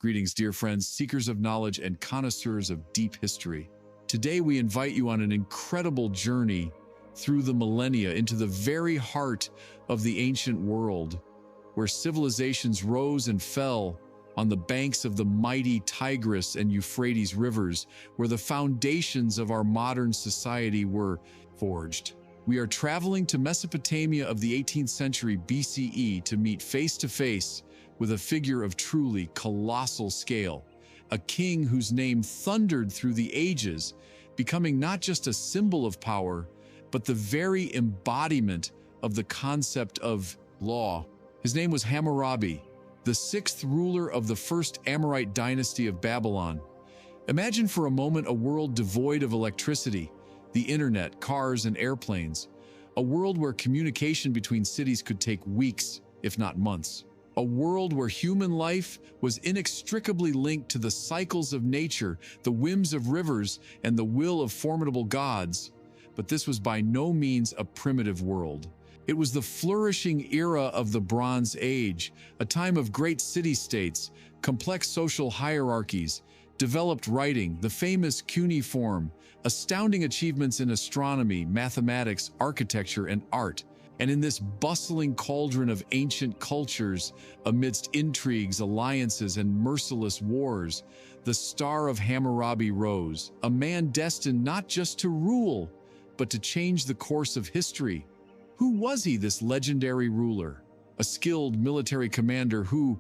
Greetings, dear friends, seekers of knowledge and connoisseurs of deep history. Today, we invite you on an incredible journey through the millennia into the very heart of the ancient world, where civilizations rose and fell on the banks of the mighty Tigris and Euphrates rivers, where the foundations of our modern society were forged. We are traveling to Mesopotamia of the 18th century BCE to meet face-to-face with a figure of truly colossal scale, a king whose name thundered through the ages, becoming not just a symbol of power, but the very embodiment of the concept of law. His name was Hammurabi, the sixth ruler of the first Amorite dynasty of Babylon. Imagine for a moment a world devoid of electricity, the internet, cars, and airplanes. A world where communication between cities could take weeks, if not months. A world where human life was inextricably linked to the cycles of nature, the whims of rivers, and the will of formidable gods. But this was by no means a primitive world. It was the flourishing era of the Bronze Age, a time of great city-states, complex social hierarchies, developed writing, the famous cuneiform, astounding achievements in astronomy, mathematics, architecture, and art. And in this bustling cauldron of ancient cultures, amidst intrigues, alliances, and merciless wars, the star of Hammurabi rose, a man destined not just to rule, but to change the course of history. Who was he, this legendary ruler? A skilled military commander who,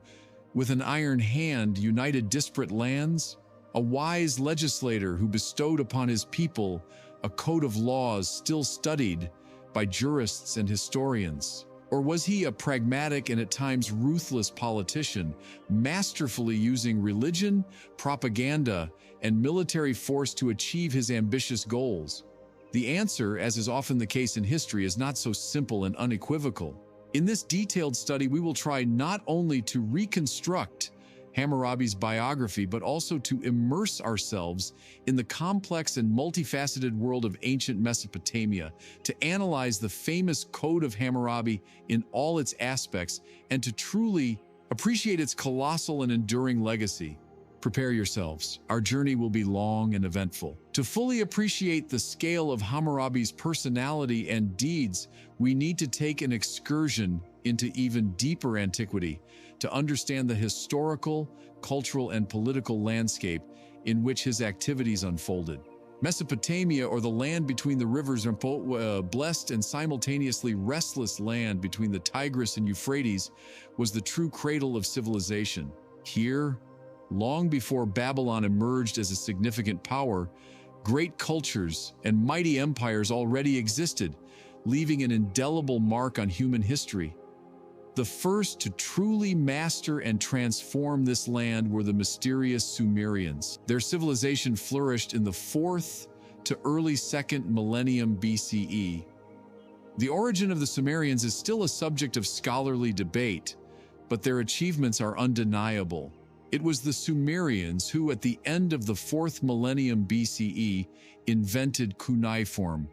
with an iron hand, united disparate lands? A wise legislator who bestowed upon his people a code of laws still studied by jurists and historians? Or was he a pragmatic and at times ruthless politician, masterfully using religion, propaganda, and military force to achieve his ambitious goals? The answer, as is often the case in history, is not so simple and unequivocal. In this detailed study, we will try not only to reconstruct Hammurabi's biography, but also to immerse ourselves in the complex and multifaceted world of ancient Mesopotamia, to analyze the famous Code of Hammurabi in all its aspects, and to truly appreciate its colossal and enduring legacy. Prepare yourselves. Our journey will be long and eventful. To fully appreciate the scale of Hammurabi's personality and deeds, we need to take an excursion into even deeper antiquity to understand the historical, cultural, and political landscape in which his activities unfolded. Mesopotamia, or the land between the rivers, blessed and simultaneously restless land between the Tigris and Euphrates, was the true cradle of civilization. Here, long before Babylon emerged as a significant power, great cultures and mighty empires already existed, leaving an indelible mark on human history. The first to truly master and transform this land were the mysterious Sumerians. Their civilization flourished in the 4th to early 2nd millennium BCE. The origin of the Sumerians is still a subject of scholarly debate, but their achievements are undeniable. It was the Sumerians who, at the end of the 4th millennium BCE, invented cuneiform,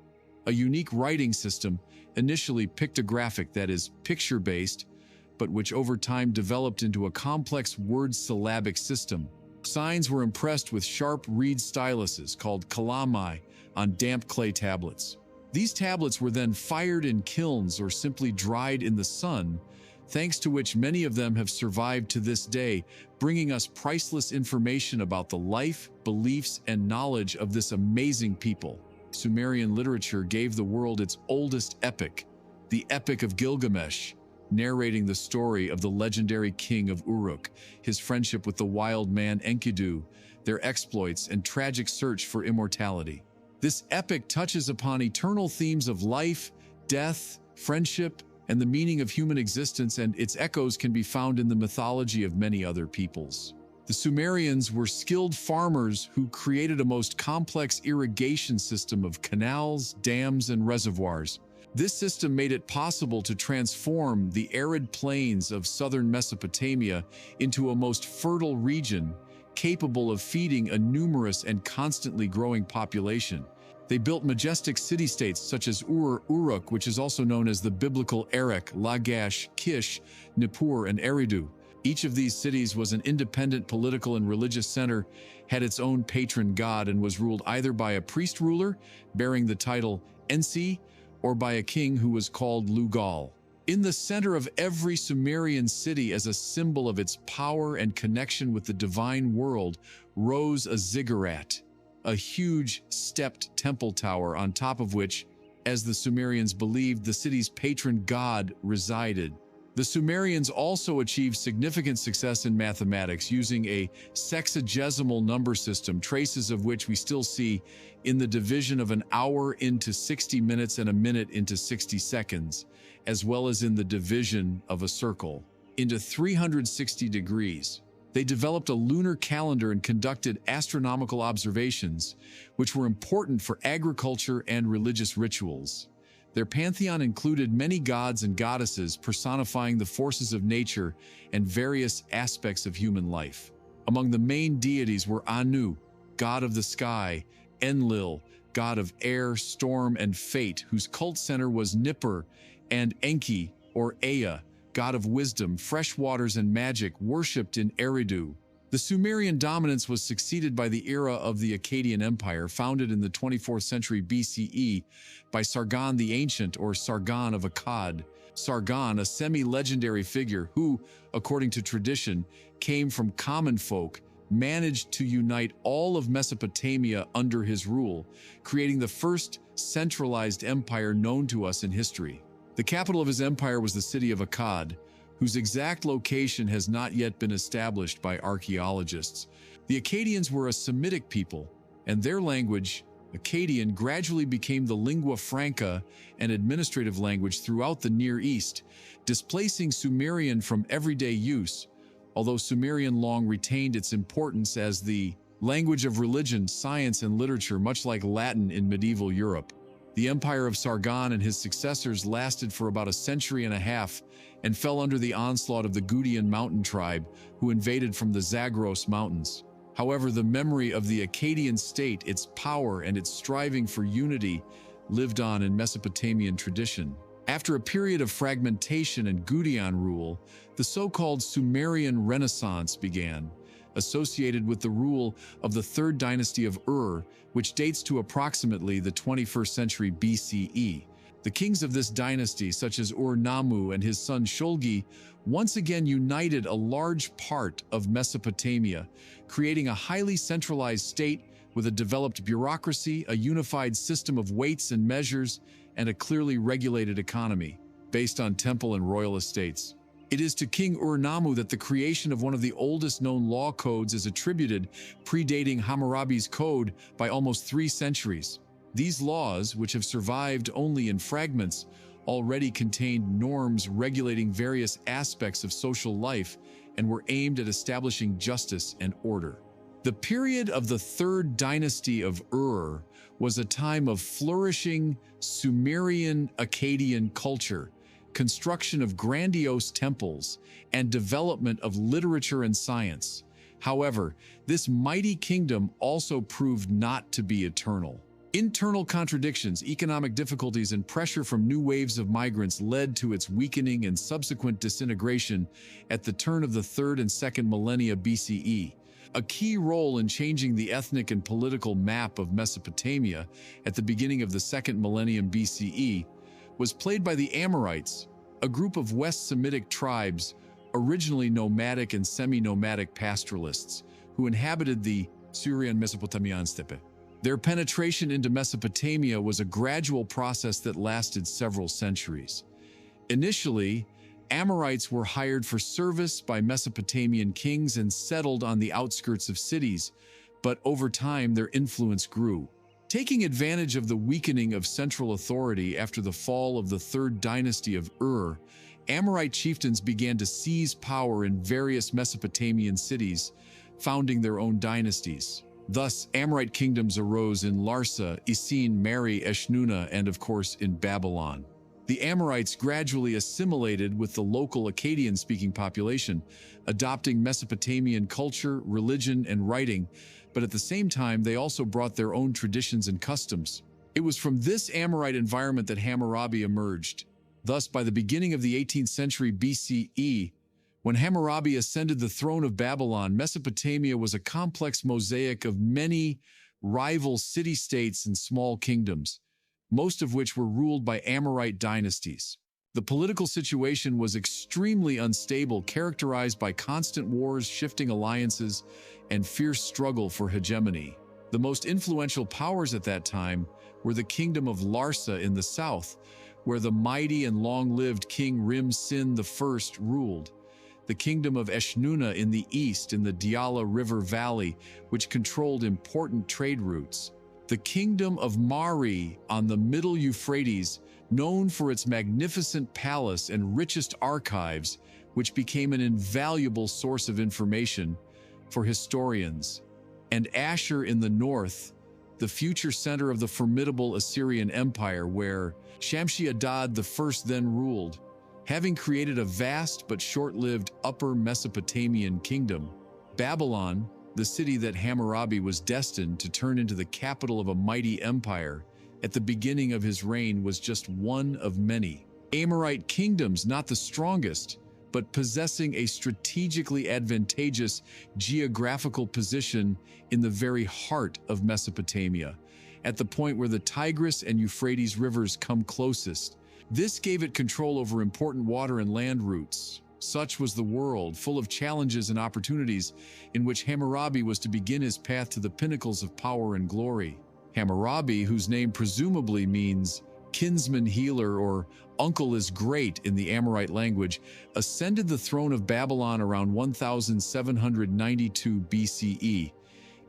a unique writing system, initially pictographic, that is, picture-based, but which over time developed into a complex word-syllabic system. Signs were impressed with sharp reed styluses called kalami on damp clay tablets. These tablets were then fired in kilns or simply dried in the sun, thanks to which many of them have survived to this day, bringing us priceless information about the life, beliefs, and knowledge of this amazing people. Sumerian literature gave the world its oldest epic, the Epic of Gilgamesh, narrating the story of the legendary king of Uruk, his friendship with the wild man Enkidu, their exploits, and tragic search for immortality. This epic touches upon eternal themes of life, death, friendship, and the meaning of human existence, and its echoes can be found in the mythology of many other peoples. The Sumerians were skilled farmers who created a most complex irrigation system of canals, dams, and reservoirs. This system made it possible to transform the arid plains of southern Mesopotamia into a most fertile region, capable of feeding a numerous and constantly growing population. They built majestic city-states such as Uruk, which is also known as the biblical Erech, Lagash, Kish, Nippur, and Eridu. Each of these cities was an independent political and religious center, had its own patron god, and was ruled either by a priest ruler, bearing the title Ensi, or by a king who was called Lugal. In the center of every Sumerian city, as a symbol of its power and connection with the divine world, rose a ziggurat, a huge stepped temple tower on top of which, as the Sumerians believed, the city's patron god resided. The Sumerians also achieved significant success in mathematics using a sexagesimal number system, traces of which we still see in the division of an hour into 60 minutes and a minute into 60 seconds, as well as in the division of a circle into 360 degrees. They developed a lunar calendar and conducted astronomical observations, which were important for agriculture and religious rituals. Their pantheon included many gods and goddesses personifying the forces of nature and various aspects of human life. Among the main deities were Anu, god of the sky, Enlil, god of air, storm, and fate, whose cult center was Nippur, and Enki, or Ea, god of wisdom, fresh waters, and magic, worshipped in Eridu. The Sumerian dominance was succeeded by the era of the Akkadian Empire, founded in the 24th century BCE by Sargon the Ancient, or Sargon of Akkad. Sargon, a semi-legendary figure who, according to tradition, came from common folk, managed to unite all of Mesopotamia under his rule, creating the first centralized empire known to us in history. The capital of his empire was the city of Akkad, whose exact location has not yet been established by archaeologists. The Akkadians were a Semitic people, and their language, Akkadian, gradually became the lingua franca and administrative language throughout the Near East, displacing Sumerian from everyday use, although Sumerian long retained its importance as the language of religion, science, and literature, much like Latin in medieval Europe. The empire of Sargon and his successors lasted for about a century and a half and fell under the onslaught of the Gutian mountain tribe, who invaded from the Zagros Mountains. However, the memory of the Akkadian state, its power, and its striving for unity lived on in Mesopotamian tradition. After a period of fragmentation and Gutian rule, the so-called Sumerian Renaissance began, associated with the rule of the third dynasty of Ur, which dates to approximately the 21st century BCE. The kings of this dynasty, such as Ur-Nammu and his son Shulgi, once again united a large part of Mesopotamia, creating a highly centralized state with a developed bureaucracy, a unified system of weights and measures, and a clearly regulated economy, based on temple and royal estates. It is to King Ur-Nammu that the creation of one of the oldest known law codes is attributed, predating Hammurabi's code by almost 3 centuries. These laws, which have survived only in fragments, already contained norms regulating various aspects of social life and were aimed at establishing justice and order. The period of the third dynasty of Ur was a time of flourishing Sumerian Akkadian culture, construction of grandiose temples, and development of literature and science. However, this mighty kingdom also proved not to be eternal. Internal contradictions, economic difficulties, and pressure from new waves of migrants led to its weakening and subsequent disintegration at the turn of the 3rd and 2nd millennia BCE. A key role in changing the ethnic and political map of Mesopotamia at the beginning of the 2nd millennium BCE was played by the Amorites, a group of West Semitic tribes, originally nomadic and semi-nomadic pastoralists, who inhabited the Syrian Mesopotamian steppe. Their penetration into Mesopotamia was a gradual process that lasted several centuries. Initially, Amorites were hired for service by Mesopotamian kings and settled on the outskirts of cities, but over time their influence grew. Taking advantage of the weakening of central authority after the fall of the 3rd dynasty of Ur, Amorite chieftains began to seize power in various Mesopotamian cities, founding their own dynasties. Thus, Amorite kingdoms arose in Larsa, Isin, Mari, Eshnuna, and of course in Babylon. The Amorites gradually assimilated with the local Akkadian-speaking population, adopting Mesopotamian culture, religion, and writing, but at the same time they also brought their own traditions and customs. It was from this Amorite environment that Hammurabi emerged. Thus, by the beginning of the 18th century BCE, When Hammurabi ascended the throne of Babylon, Mesopotamia was a complex mosaic of many rival city-states and small kingdoms, most of which were ruled by Amorite dynasties. The political situation was extremely unstable, characterized by constant wars, shifting alliances, and fierce struggle for hegemony. The most influential powers at that time were the kingdom of Larsa in the south, where the mighty and long-lived King Rim-Sin I ruled, the kingdom of Eshnunna in the east in the Diyala River Valley, which controlled important trade routes, the kingdom of Mari on the middle Euphrates, known for its magnificent palace and richest archives, which became an invaluable source of information for historians, and Ashur in the north, the future center of the formidable Assyrian Empire, where Shamshi-Adad I then ruled, having created a vast but short-lived Upper Mesopotamian kingdom. Babylon, the city that Hammurabi was destined to turn into the capital of a mighty empire, at the beginning of his reign was just one of many Amorite kingdoms, not the strongest, but possessing a strategically advantageous geographical position in the very heart of Mesopotamia, at the point where the Tigris and Euphrates rivers come closest. This gave it control over important water and land routes. Such was the world, full of challenges and opportunities, in which Hammurabi was to begin his path to the pinnacles of power and glory. Hammurabi, whose name presumably means kinsman healer or uncle is great in the Amorite language, ascended the throne of Babylon around 1792 BCE,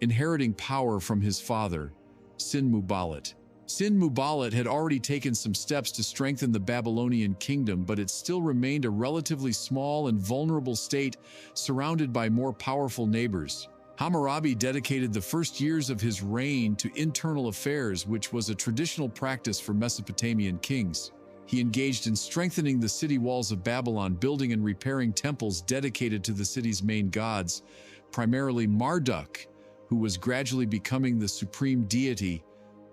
inheriting power from his father, Sin-Muballit. Sin-Muballit had already taken some steps to strengthen the Babylonian kingdom, but it still remained a relatively small and vulnerable state surrounded by more powerful neighbors. Hammurabi dedicated the first years of his reign to internal affairs, which was a traditional practice for Mesopotamian kings. He engaged in strengthening the city walls of Babylon, building and repairing temples dedicated to the city's main gods, primarily Marduk, who was gradually becoming the supreme deity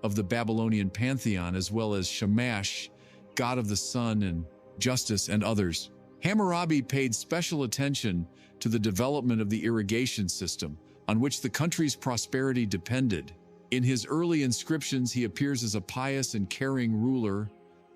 of the Babylonian pantheon, as well as Shamash, god of the sun and justice, and others. Hammurabi paid special attention to the development of the irrigation system, on which the country's prosperity depended. In his early inscriptions, he appears as a pious and caring ruler,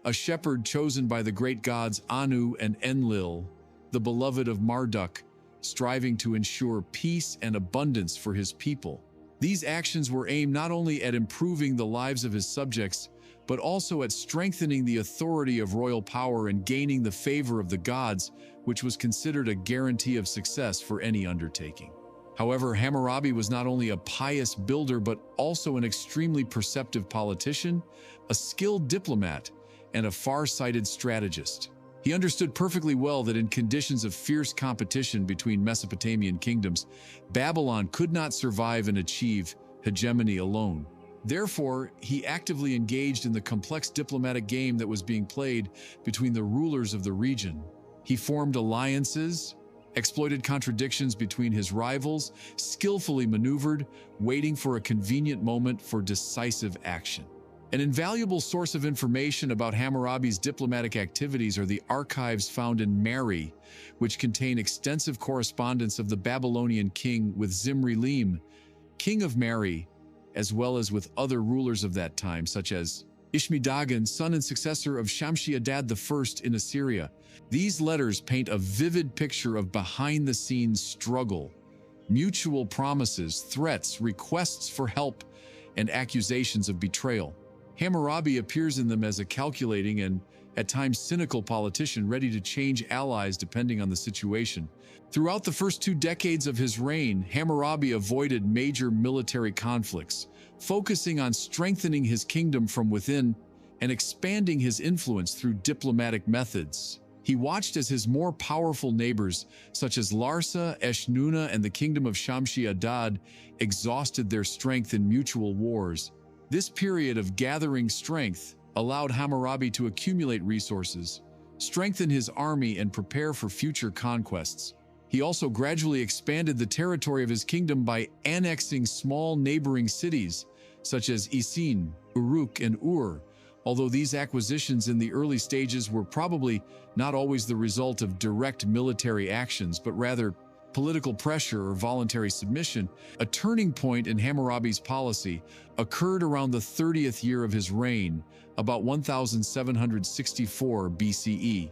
a shepherd chosen by the great gods Anu and Enlil, the beloved of Marduk, striving to ensure peace and abundance for his people. These actions were aimed not only at improving the lives of his subjects, but also at strengthening the authority of royal power and gaining the favor of the gods, which was considered a guarantee of success for any undertaking. However, Hammurabi was not only a pious builder, but also an extremely perceptive politician, a skilled diplomat, and a far-sighted strategist. He understood perfectly well that in conditions of fierce competition between Mesopotamian kingdoms, Babylon could not survive and achieve hegemony alone. Therefore, he actively engaged in the complex diplomatic game that was being played between the rulers of the region. He formed alliances, exploited contradictions between his rivals, skillfully maneuvered, waiting for a convenient moment for decisive action. An invaluable source of information about Hammurabi's diplomatic activities are the archives found in Mari, which contain extensive correspondence of the Babylonian king with Zimri-Lim, king of Mari, as well as with other rulers of that time, such as Ishmi-Dagan, son and successor of Shamshi-Adad I in Assyria. These letters paint a vivid picture of behind-the-scenes struggle, mutual promises, threats, requests for help, and accusations of betrayal. Hammurabi appears in them as a calculating and, at times, cynical politician ready to change allies depending on the situation. Throughout the first 2 decades of his reign, Hammurabi avoided major military conflicts, focusing on strengthening his kingdom from within and expanding his influence through diplomatic methods. He watched as his more powerful neighbors, such as Larsa, Eshnunna, and the kingdom of Shamshi-Adad, exhausted their strength in mutual wars. This period of gathering strength allowed Hammurabi to accumulate resources, strengthen his army, and prepare for future conquests. He also gradually expanded the territory of his kingdom by annexing small neighboring cities, such as Isin, Uruk, and Ur, although these acquisitions in the early stages were probably not always the result of direct military actions, but rather political pressure or voluntary submission. A turning point in Hammurabi's policy occurred around the 30th year of his reign, about 1764 BCE.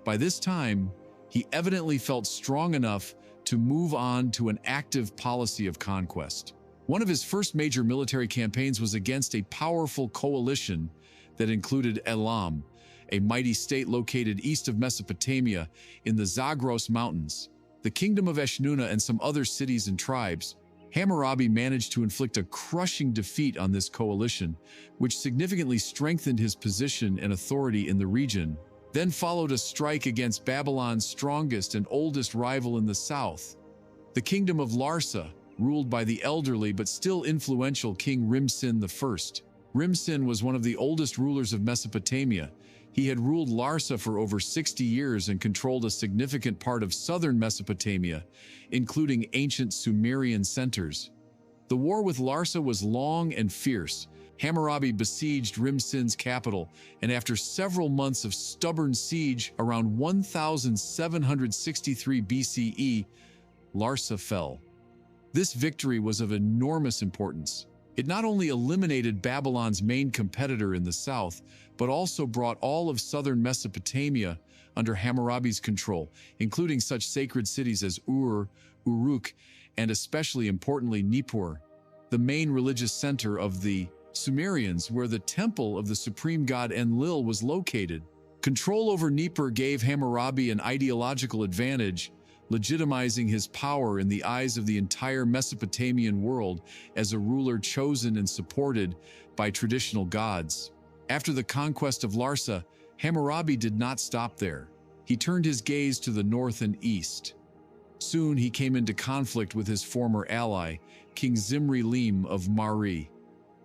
By this time, he evidently felt strong enough to move on to an active policy of conquest. One of his first major military campaigns was against a powerful coalition that included Elam, a mighty state located east of Mesopotamia in the Zagros Mountains, the kingdom of Eshnunna, and some other cities and tribes. Hammurabi managed to inflict a crushing defeat on this coalition, which significantly strengthened his position and authority in the region. Then followed a strike against Babylon's strongest and oldest rival in the south, the kingdom of Larsa, ruled by the elderly but still influential King Rim-Sin I. Rim-Sin was one of the oldest rulers of Mesopotamia. He had ruled Larsa for over 60 years and controlled a significant part of southern Mesopotamia, including ancient Sumerian centers. The war with Larsa was long and fierce. Hammurabi besieged Rim-Sin's capital, and after several months of stubborn siege, around 1763 BCE, Larsa fell. This victory was of enormous importance. It not only eliminated Babylon's main competitor in the south, but also brought all of southern Mesopotamia under Hammurabi's control, including such sacred cities as Ur, Uruk, and especially importantly Nippur, the main religious center of the Sumerians, where the temple of the supreme god Enlil was located. Control over Nippur gave Hammurabi an ideological advantage, legitimizing his power in the eyes of the entire Mesopotamian world as a ruler chosen and supported by traditional gods. After the conquest of Larsa, Hammurabi did not stop there. He turned his gaze to the north and east. Soon he came into conflict with his former ally, King Zimri-Lim of Mari.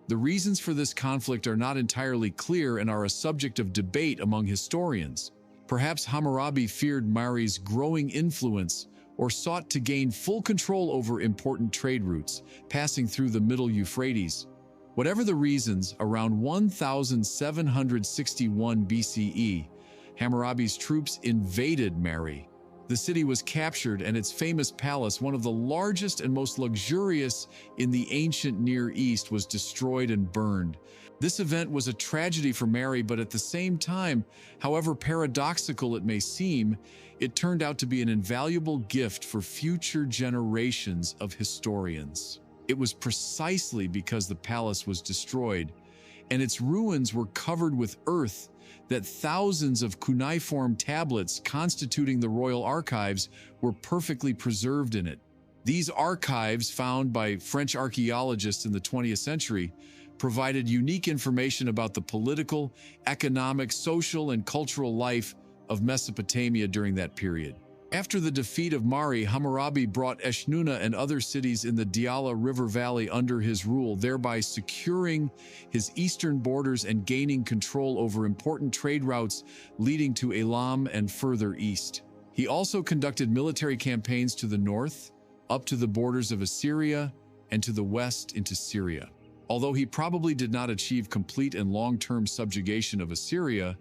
The reasons for this conflict are not entirely clear and are a subject of debate among historians. Perhaps Hammurabi feared Mari's growing influence or sought to gain full control over important trade routes passing through the Middle Euphrates. Whatever the reasons, around 1761 BCE, Hammurabi's troops invaded Mari. The city was captured and its famous palace, one of the largest and most luxurious in the ancient Near East, was destroyed and burned. This event was a tragedy for Mari, but at the same time, however paradoxical it may seem, it turned out to be an invaluable gift for future generations of historians. It was precisely because the palace was destroyed and its ruins were covered with earth that thousands of cuneiform tablets constituting the royal archives were perfectly preserved in it. These archives, found by French archaeologists in the 20th century, provided unique information about the political, economic, social, and cultural life of Mesopotamia during that period. After the defeat of Mari, Hammurabi brought Eshnunna and other cities in the Diyala River Valley under his rule, thereby securing his eastern borders and gaining control over important trade routes leading to Elam and further east. He also conducted military campaigns to the north, up to the borders of Assyria, and to the west into Syria. Although he probably did not achieve complete and long-term subjugation of Assyria,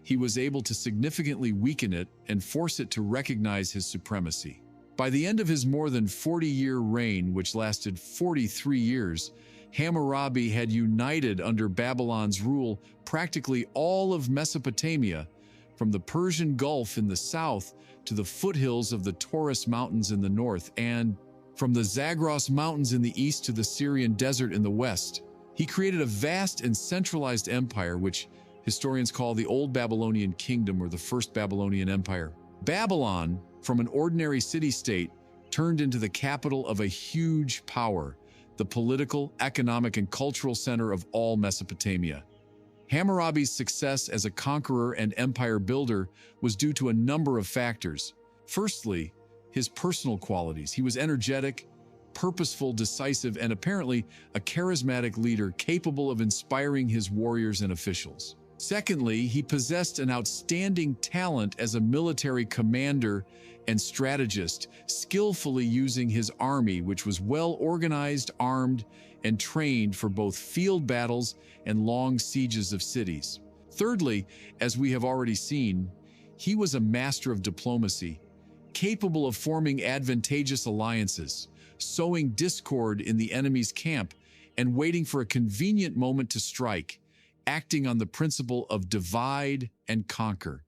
he was able to significantly weaken it and force it to recognize his supremacy. By the end of his more than 40-year reign, which lasted 43 years, Hammurabi had united under Babylon's rule practically all of Mesopotamia, from the Persian Gulf in the south to the foothills of the Taurus Mountains in the north, and from the Zagros Mountains in the east to the Syrian desert in the west. He created a vast and centralized empire, which historians call the Old Babylonian Kingdom, or the First Babylonian Empire. Babylon, from an ordinary city-state, turned into the capital of a huge power, the political, economic, and cultural center of all Mesopotamia. Hammurabi's success as a conqueror and empire builder was due to a number of factors. Firstly, his personal qualities. He was energetic, purposeful, decisive, and apparently a charismatic leader capable of inspiring his warriors and officials. Secondly, he possessed an outstanding talent as a military commander and strategist, skillfully using his army, which was well organized, armed, and trained for both field battles and long sieges of cities. Thirdly, as we have already seen, he was a master of diplomacy, capable of forming advantageous alliances, sowing discord in the enemy's camp, and waiting for a convenient moment to strike, acting on the principle of divide and conquer.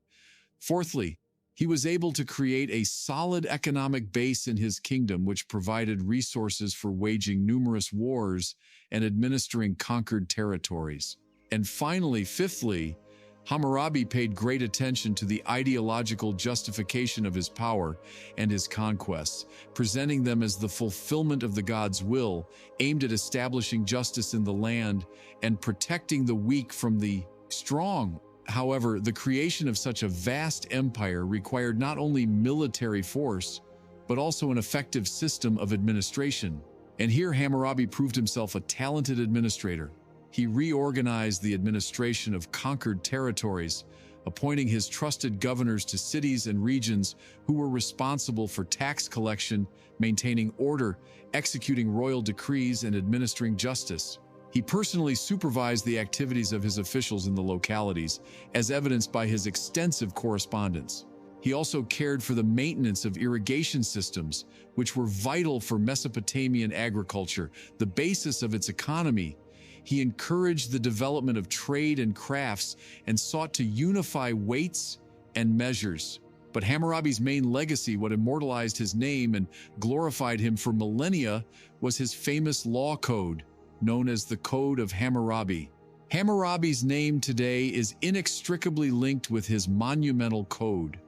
Fourthly, he was able to create a solid economic base in his kingdom, which provided resources for waging numerous wars and administering conquered territories. And finally, fifthly, Hammurabi paid great attention to the ideological justification of his power and his conquests, presenting them as the fulfillment of the god's will, aimed at establishing justice in the land and protecting the weak from the strong. However, the creation of such a vast empire required not only military force, but also an effective system of administration. And here Hammurabi proved himself a talented administrator. He reorganized the administration of conquered territories, appointing his trusted governors to cities and regions who were responsible for tax collection, maintaining order, executing royal decrees, and administering justice. He personally supervised the activities of his officials in the localities, as evidenced by his extensive correspondence. He also cared for the maintenance of irrigation systems, which were vital for Mesopotamian agriculture, the basis of its economy. He encouraged the development of trade and crafts and sought to unify weights and measures. But Hammurabi's main legacy, what immortalized his name and glorified him for millennia, was his famous law code, known as the Code of Hammurabi. Hammurabi's name today is inextricably linked with his monumental code,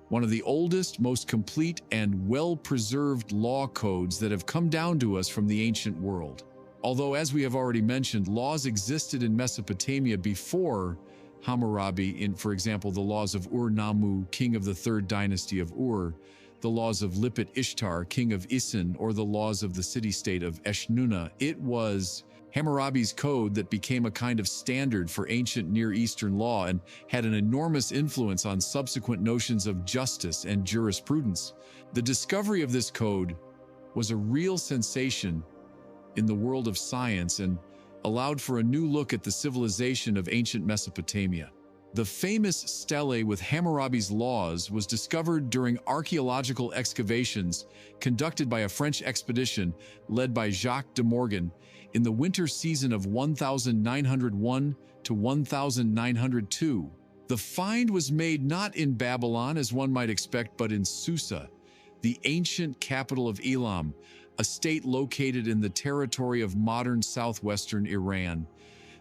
one of the oldest, most complete, and well-preserved law codes that have come down to us from the ancient world. Although, as we have already mentioned, laws existed in Mesopotamia before Hammurabi, for example, the laws of Ur-Nammu, king of the third dynasty of Ur, the laws of Lipit-Ishtar, king of Isin, or the laws of the city-state of Eshnunna. It was Hammurabi's code that became a kind of standard for ancient Near Eastern law and had an enormous influence on subsequent notions of justice and jurisprudence. The discovery of this code was a real sensation in the world of science and allowed for a new look at the civilization of ancient Mesopotamia. The famous Stele with Hammurabi's laws was discovered during archaeological excavations conducted by a French expedition led by Jacques de Morgan in the winter season of 1901 to 1902. The find was made not in Babylon, as one might expect, but in Susa, the ancient capital of Elam, a state located in the territory of modern southwestern Iran.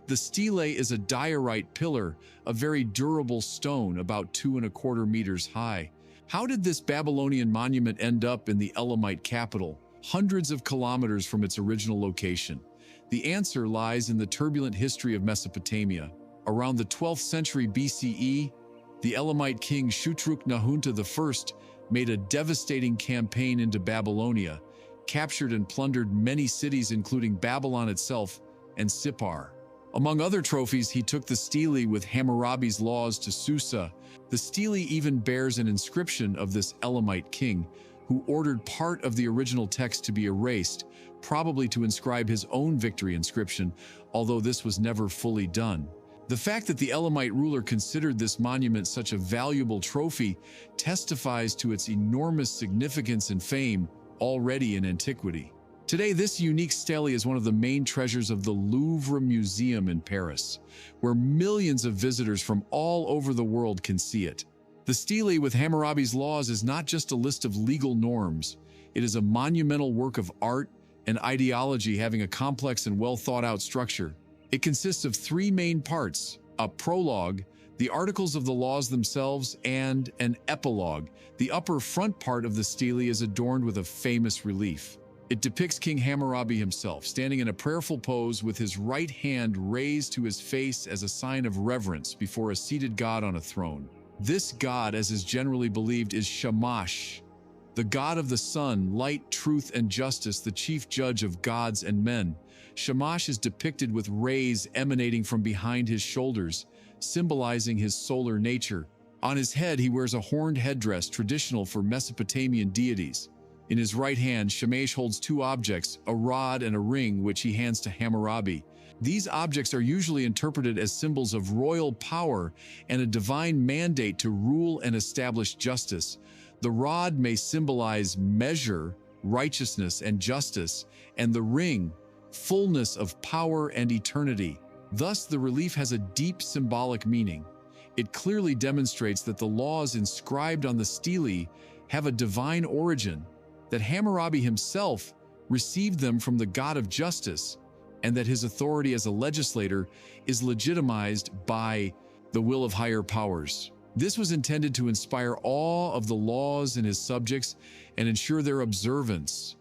The stele is a diorite pillar, a very durable stone about 2¼ meters high. How did this Babylonian monument end up in the Elamite capital, hundreds of kilometers from its original location? The answer lies in the turbulent history of Mesopotamia. Around the 12th century BCE, the Elamite king Shutruk-Nahunta I made a devastating campaign into Babylonia, captured and plundered many cities including Babylon itself and Sippar. Among other trophies, he took the stele with Hammurabi's laws to Susa. The stele even bears an inscription of this Elamite king, who ordered part of the original text to be erased, probably to inscribe his own victory inscription, although this was never fully done. The fact that the Elamite ruler considered this monument such a valuable trophy testifies to its enormous significance and fame already in antiquity. Today, this unique stele is one of the main treasures of the Louvre Museum in Paris, where millions of visitors from all over the world can see it. The stele with Hammurabi's laws is not just a list of legal norms. It is a monumental work of art and ideology having a complex and well-thought-out structure. It consists of 3 main parts: a prologue, the articles of the laws themselves, and an epilogue. The upper front part of the stele is adorned with a famous relief. It depicts King Hammurabi himself, standing in a prayerful pose with his right hand raised to his face as a sign of reverence before a seated god on a throne. This god, as is generally believed, is Shamash, the god of the sun, light, truth, and justice, the chief judge of gods and men. Shamash is depicted with rays emanating from behind his shoulders, symbolizing his solar nature. On his head, he wears a horned headdress traditional for Mesopotamian deities. In his right hand, Shamash holds two objects, a rod and a ring, which he hands to Hammurabi. These objects are usually interpreted as symbols of royal power and a divine mandate to rule and establish justice. The rod may symbolize measure, righteousness, and justice, and the ring, fullness of power and eternity. Thus, the relief has a deep symbolic meaning. It clearly demonstrates that the laws inscribed on the stele have a divine origin, that Hammurabi himself received them from the god of justice, and that his authority as a legislator is legitimized by the will of higher powers. This was intended to inspire awe of the laws and his subjects and ensure their observance.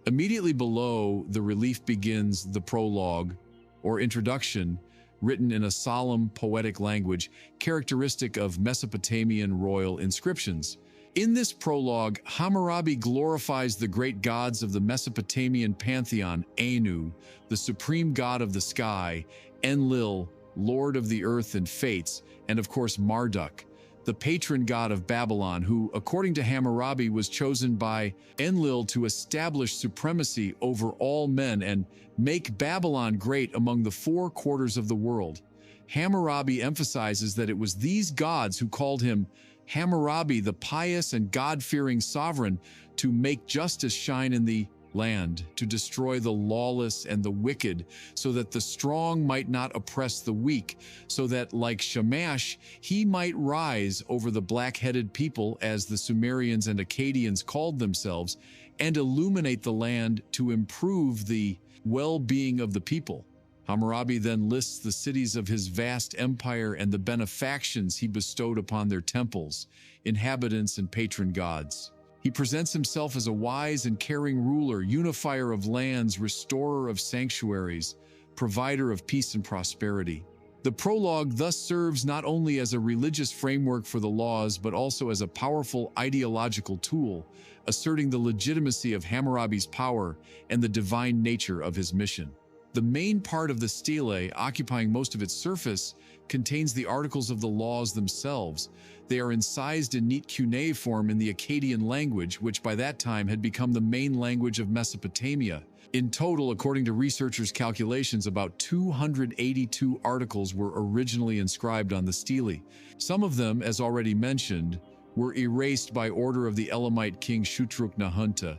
Immediately below the relief begins the prologue, or introduction, written in a solemn, poetic language characteristic of Mesopotamian royal inscriptions. In this prologue, Hammurabi glorifies the great gods of the Mesopotamian pantheon, Anu, the supreme god of the sky, Enlil, lord of the earth and fates, and of course Marduk, the patron god of Babylon, who, according to Hammurabi, was chosen by Enlil to establish supremacy over all men and make Babylon great among the four quarters of the world. Hammurabi emphasizes that it was these gods who called him Hammurabi, the pious and God-fearing sovereign, to make justice shine in the land, to destroy the lawless and the wicked, so that the strong might not oppress the weak, so that, like Shamash, he might rise over the black-headed people, as the Sumerians and Akkadians called themselves, and illuminate the land to improve the well-being of the people. Hammurabi then lists the cities of his vast empire and the benefactions he bestowed upon their temples, inhabitants, and patron gods. He presents himself as a wise and caring ruler, unifier of lands, restorer of sanctuaries, provider of peace and prosperity. The prologue thus serves not only as a religious framework for the laws, but also as a powerful ideological tool, asserting the legitimacy of Hammurabi's power and the divine nature of his mission. The main part of the stele, occupying most of its surface, contains the articles of the laws themselves. They are incised in neat cuneiform in the Akkadian language, which by that time had become the main language of Mesopotamia. In total, according to researchers' calculations, about 282 articles were originally inscribed on the stele. Some of them, as already mentioned, were erased by order of the Elamite king Shutruk-Nahunta.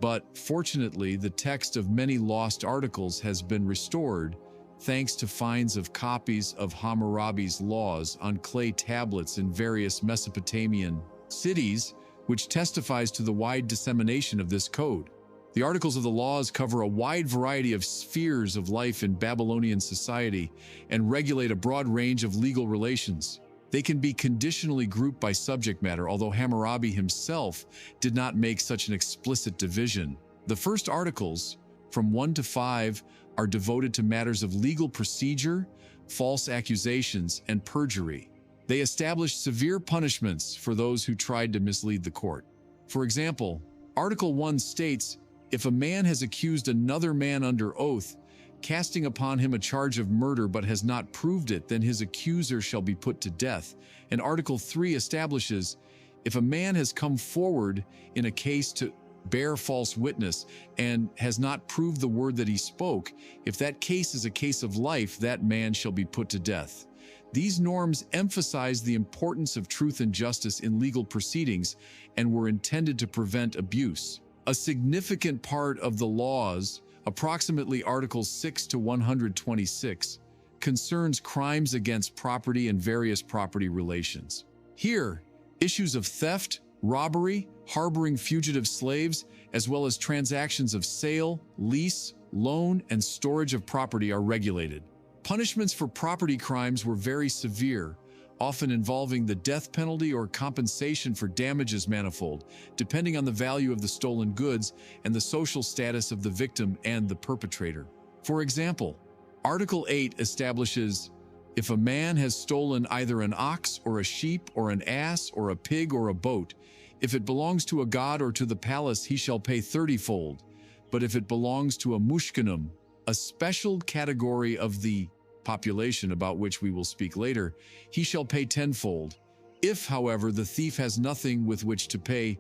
But fortunately, the text of many lost articles has been restored, thanks to finds of copies of Hammurabi's laws on clay tablets in various Mesopotamian cities, which testifies to the wide dissemination of this code. The articles of the laws cover a wide variety of spheres of life in Babylonian society and regulate a broad range of legal relations. They can be conditionally grouped by subject matter, although Hammurabi himself did not make such an explicit division. The first articles, from 1 to 5, are devoted to matters of legal procedure, false accusations, and perjury. They establish severe punishments for those who tried to mislead the court. For example, Article 1 states, if a man has accused another man under oath, casting upon him a charge of murder but has not proved it, then his accuser shall be put to death. And Article 3 establishes, if a man has come forward in a case to bear false witness and has not proved the word that he spoke, if that case is a case of life, that man shall be put to death. These norms emphasize the importance of truth and justice in legal proceedings and were intended to prevent abuse. A significant part of the laws, approximately Articles 6 to 126, concerns crimes against property and various property relations. Here, issues of theft, robbery, harboring fugitive slaves, as well as transactions of sale, lease, loan, and storage of property are regulated. Punishments for property crimes were very severe, often involving the death penalty or compensation for damages manifold, depending on the value of the stolen goods and the social status of the victim and the perpetrator. For example, Article 8 establishes, if a man has stolen either an ox or a sheep or an ass or a pig or a boat, if it belongs to a god or to the palace, he shall pay 30-fold. But if it belongs to a mushkanum, a special category of the population about which we will speak later, he shall pay tenfold. If, however, the thief has nothing with which to pay,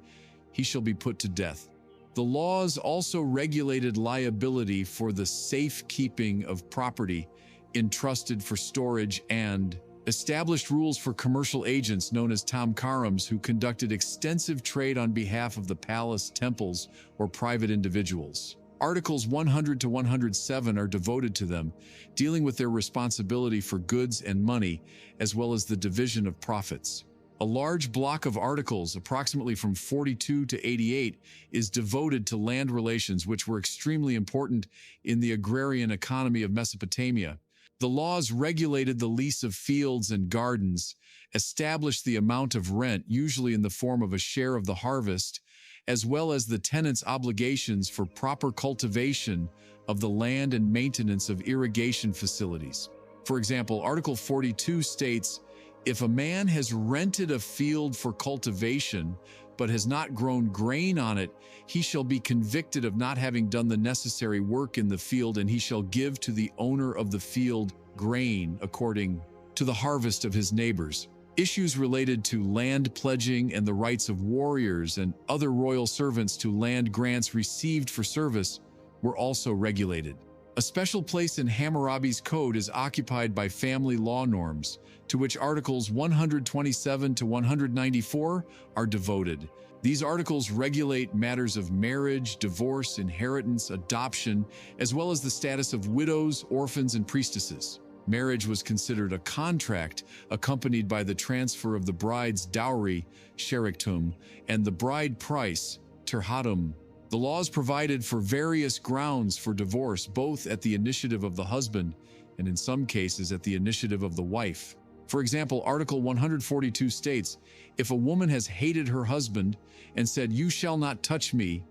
he shall be put to death. The laws also regulated liability for the safekeeping of property entrusted for storage and established rules for commercial agents known as tamkarams who conducted extensive trade on behalf of the palace, temples, or private individuals. Articles 100 to 107 are devoted to them, dealing with their responsibility for goods and money, as well as the division of profits. A large block of articles, approximately from 42 to 88, is devoted to land relations, which were extremely important in the agrarian economy of Mesopotamia. The laws regulated the lease of fields and gardens, established the amount of rent, usually in the form of a share of the harvest, as well as the tenant's obligations for proper cultivation of the land and maintenance of irrigation facilities. For example, Article 42 states, if a man has rented a field for cultivation, but has not grown grain on it, he shall be convicted of not having done the necessary work in the field, and he shall give to the owner of the field grain according to the harvest of his neighbors. Issues related to land pledging and the rights of warriors and other royal servants to land grants received for service were also regulated. A special place in Hammurabi's code is occupied by family law norms, to which Articles 127 to 194 are devoted. These articles regulate matters of marriage, divorce, inheritance, adoption, as well as the status of widows, orphans, and priestesses. Marriage was considered a contract accompanied by the transfer of the bride's dowry, sheriktum, and the bride price, terhatum. The laws provided for various grounds for divorce, both at the initiative of the husband and in some cases at the initiative of the wife. For example, Article 142 states, if a woman has hated her husband and said, "You shall not touch me,"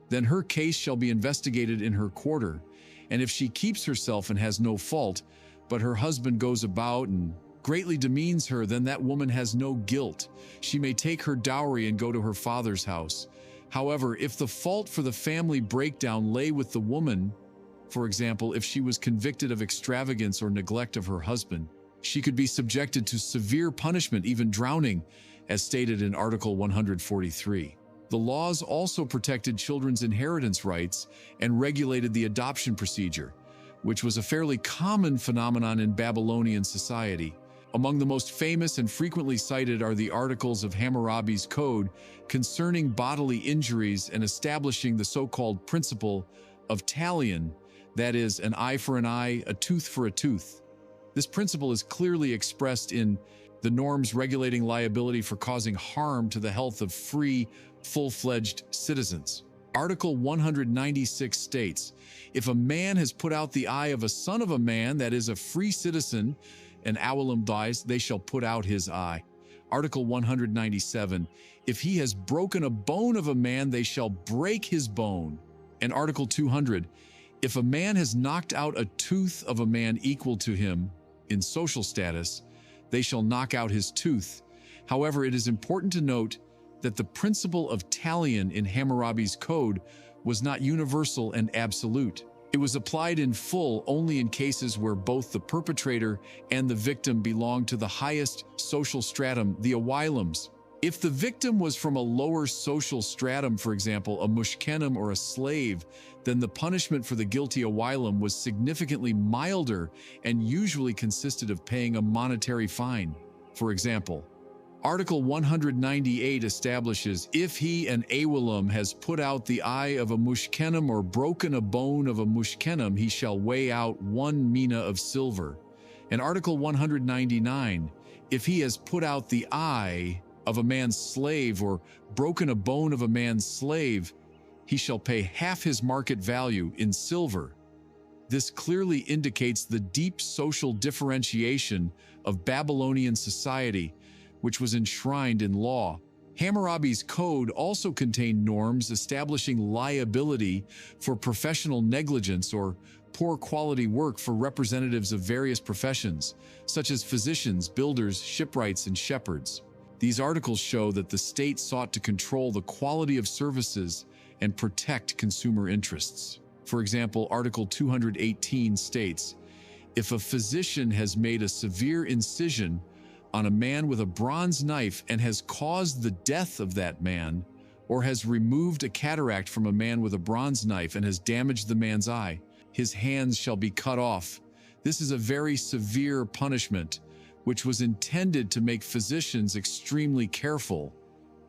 then her case shall be investigated in her quarter. And if she keeps herself and has no fault, but her husband goes about and greatly demeans her, then that woman has no guilt. She may take her dowry and go to her father's house. However, if the fault for the family breakdown lay with the woman, for example, if she was convicted of extravagance or neglect of her husband, she could be subjected to severe punishment, even drowning, as stated in Article 143. The laws also protected children's inheritance rights and regulated the adoption procedure, which was a fairly common phenomenon in Babylonian society. Among the most famous and frequently cited are the Articles of Hammurabi's Code concerning bodily injuries and establishing the so-called principle of Talion, that is, an eye for an eye, a tooth for a tooth. This principle is clearly expressed in the norms regulating liability for causing harm to the health of free, full-fledged citizens. Article 196 states, if a man has put out the eye of a son of a man, that is a free citizen, and Awalim dies, they shall put out his eye. Article 197, if he has broken a bone of a man, they shall break his bone. And Article 200, if a man has knocked out a tooth of a man equal to him in social status, they shall knock out his tooth. However, it is important to note that the principle of Talion in Hammurabi's code was not universal and absolute. It was applied in full only in cases where both the perpetrator and the victim belonged to the highest social stratum, the Awilims. If the victim was from a lower social stratum, for example, a mushkenim or a slave, then the punishment for the guilty Awilim was significantly milder and usually consisted of paying a monetary fine. For example, Article 198 establishes, if he, an Awilim, has put out the eye of a mushkenim or broken a bone of a mushkenim, he shall weigh out 1 mina of silver. And Article 199, if he has put out the eye of a man's slave or broken a bone of a man's slave, he shall pay half his market value in silver. This clearly indicates the deep social differentiation of Babylonian society, which was enshrined in law. Hammurabi's code also contained norms establishing liability for professional negligence or poor quality work for representatives of various professions, such as physicians, builders, shipwrights, and shepherds. These articles show that the state sought to control the quality of services and protect consumer interests. For example, Article 218 states, If a physician has made a severe incision on a man with a bronze knife and has caused the death of that man, or has removed a cataract from a man with a bronze knife and has damaged the man's eye, his hands shall be cut off. This is a very severe punishment, which was intended to make physicians extremely careful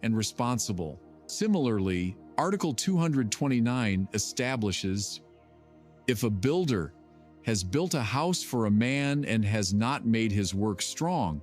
and responsible. Similarly, Article 229 establishes, if a builder has built a house for a man and has not made his work strong,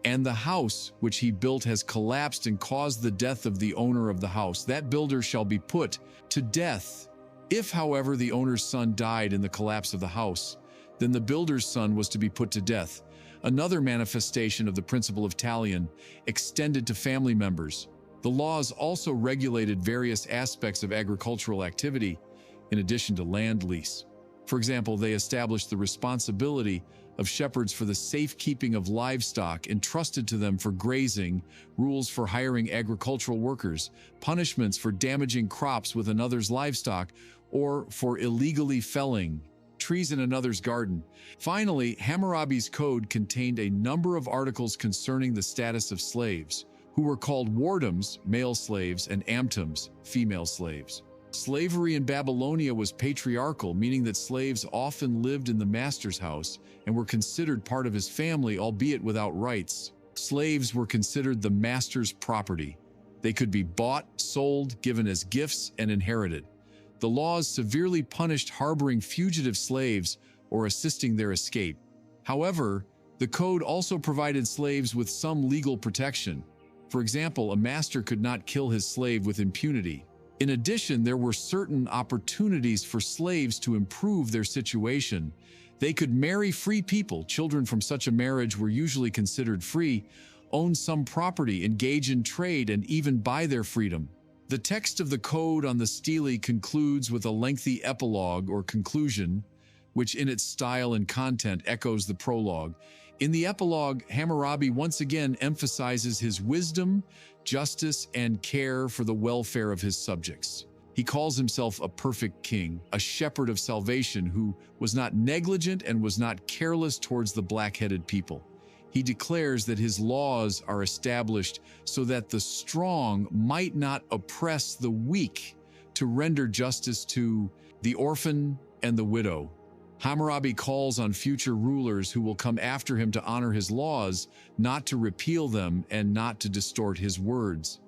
and the house which he built has collapsed and caused the death of the owner of the house, that builder shall be put to death. If, however, the owner's son died in the collapse of the house, then the builder's son was to be put to death. Another manifestation of the principle of Talion extended to family members. The laws also regulated various aspects of agricultural activity in addition to land lease. For example, they established the responsibility of shepherds for the safekeeping of livestock entrusted to them for grazing, rules for hiring agricultural workers, punishments for damaging crops with another's livestock, or for illegally felling trees in another's garden. Finally, Hammurabi's code contained a number of articles concerning the status of slaves, who were called wardums, male slaves, and amtums, female slaves. Slavery in Babylonia was patriarchal, meaning that slaves often lived in the master's house and were considered part of his family, albeit without rights. Slaves were considered the master's property. They could be bought, sold, given as gifts, and inherited. The laws severely punished harboring fugitive slaves or assisting their escape. However, the code also provided slaves with some legal protection. For example, a master could not kill his slave with impunity. In addition, there were certain opportunities for slaves to improve their situation. They could marry free people. Children from such a marriage were usually considered free, own some property, engage in trade, and even buy their freedom. The text of the code on the Stele concludes with a lengthy epilogue or conclusion, which in its style and content echoes the prologue. In the epilogue, Hammurabi once again emphasizes his wisdom, justice, and care for the welfare of his subjects. He calls himself a perfect king, a shepherd of salvation who was not negligent and was not careless towards the black-headed people. He declares that his laws are established so that the strong might not oppress the weak, to render justice to the orphan and the widow. Hammurabi calls on future rulers who will come after him to honor his laws, not to repeal them and not to distort his words.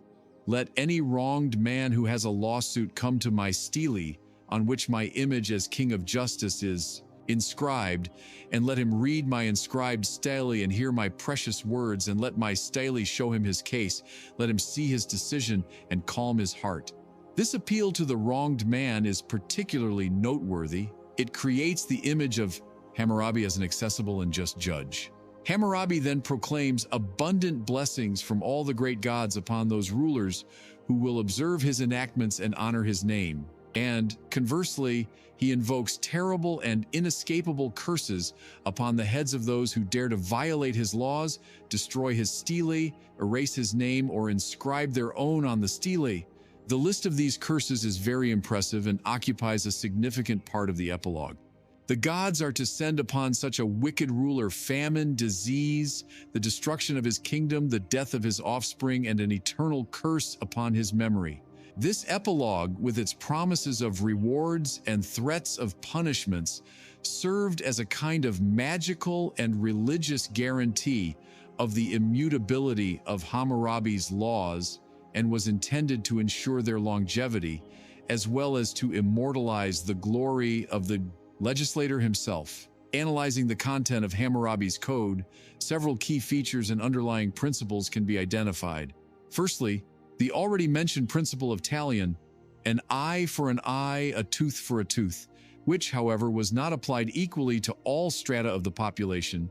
Let any wronged man who has a lawsuit come to my Stele, on which my image as king of justice is inscribed, and let him read my inscribed Stele and hear my precious words, and let my Stele show him his case. Let him see his decision and calm his heart. This appeal to the wronged man is particularly noteworthy. It creates the image of Hammurabi as an accessible and just judge. Hammurabi then proclaims abundant blessings from all the great gods upon those rulers who will observe his enactments and honor his name. And, conversely, he invokes terrible and inescapable curses upon the heads of those who dare to violate his laws, destroy his Stele, erase his name, or inscribe their own on the Stele. The list of these curses is very impressive and occupies a significant part of the epilogue. The gods are to send upon such a wicked ruler famine, disease, the destruction of his kingdom, the death of his offspring, and an eternal curse upon his memory. This epilogue, with its promises of rewards and threats of punishments, served as a kind of magical and religious guarantee of the immutability of Hammurabi's laws, and was intended to ensure their longevity, as well as to immortalize the glory of the legislator himself. Analyzing the content of Hammurabi's code, several key features and underlying principles can be identified. Firstly, the already mentioned principle of Talion, an eye for an eye, a tooth for a tooth, which, however, was not applied equally to all strata of the population,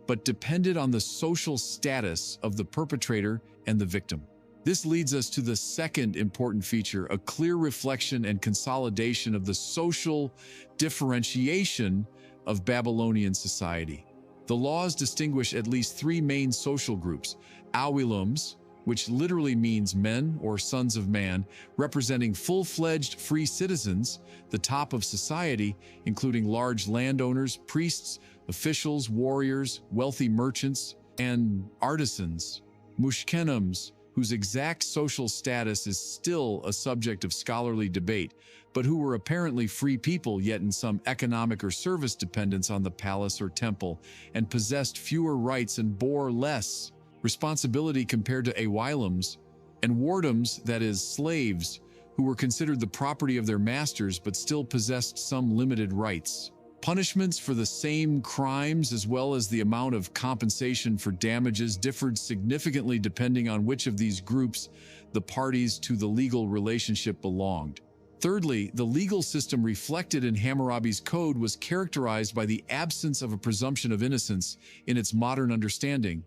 but depended on the social status of the perpetrator and the victim. This leads us to the second important feature, a clear reflection and consolidation of the social differentiation of Babylonian society. The laws distinguish at least three main social groups: Awilums, which literally means men or sons of man, representing full-fledged free citizens, the top of society, including large landowners, priests, officials, warriors, wealthy merchants, and artisans, mushkenims, whose exact social status is still a subject of scholarly debate, but who were apparently free people yet in some economic or service dependence on the palace or temple, and possessed fewer rights and bore less responsibility compared to awilims and wardoms, that is, slaves, who were considered the property of their masters but still possessed some limited rights. Punishments for the same crimes, as well as the amount of compensation for damages, differed significantly depending on which of these groups the parties to the legal relationship belonged. Thirdly, the legal system reflected in Hammurabi's code was characterized by the absence of a presumption of innocence in its modern understanding.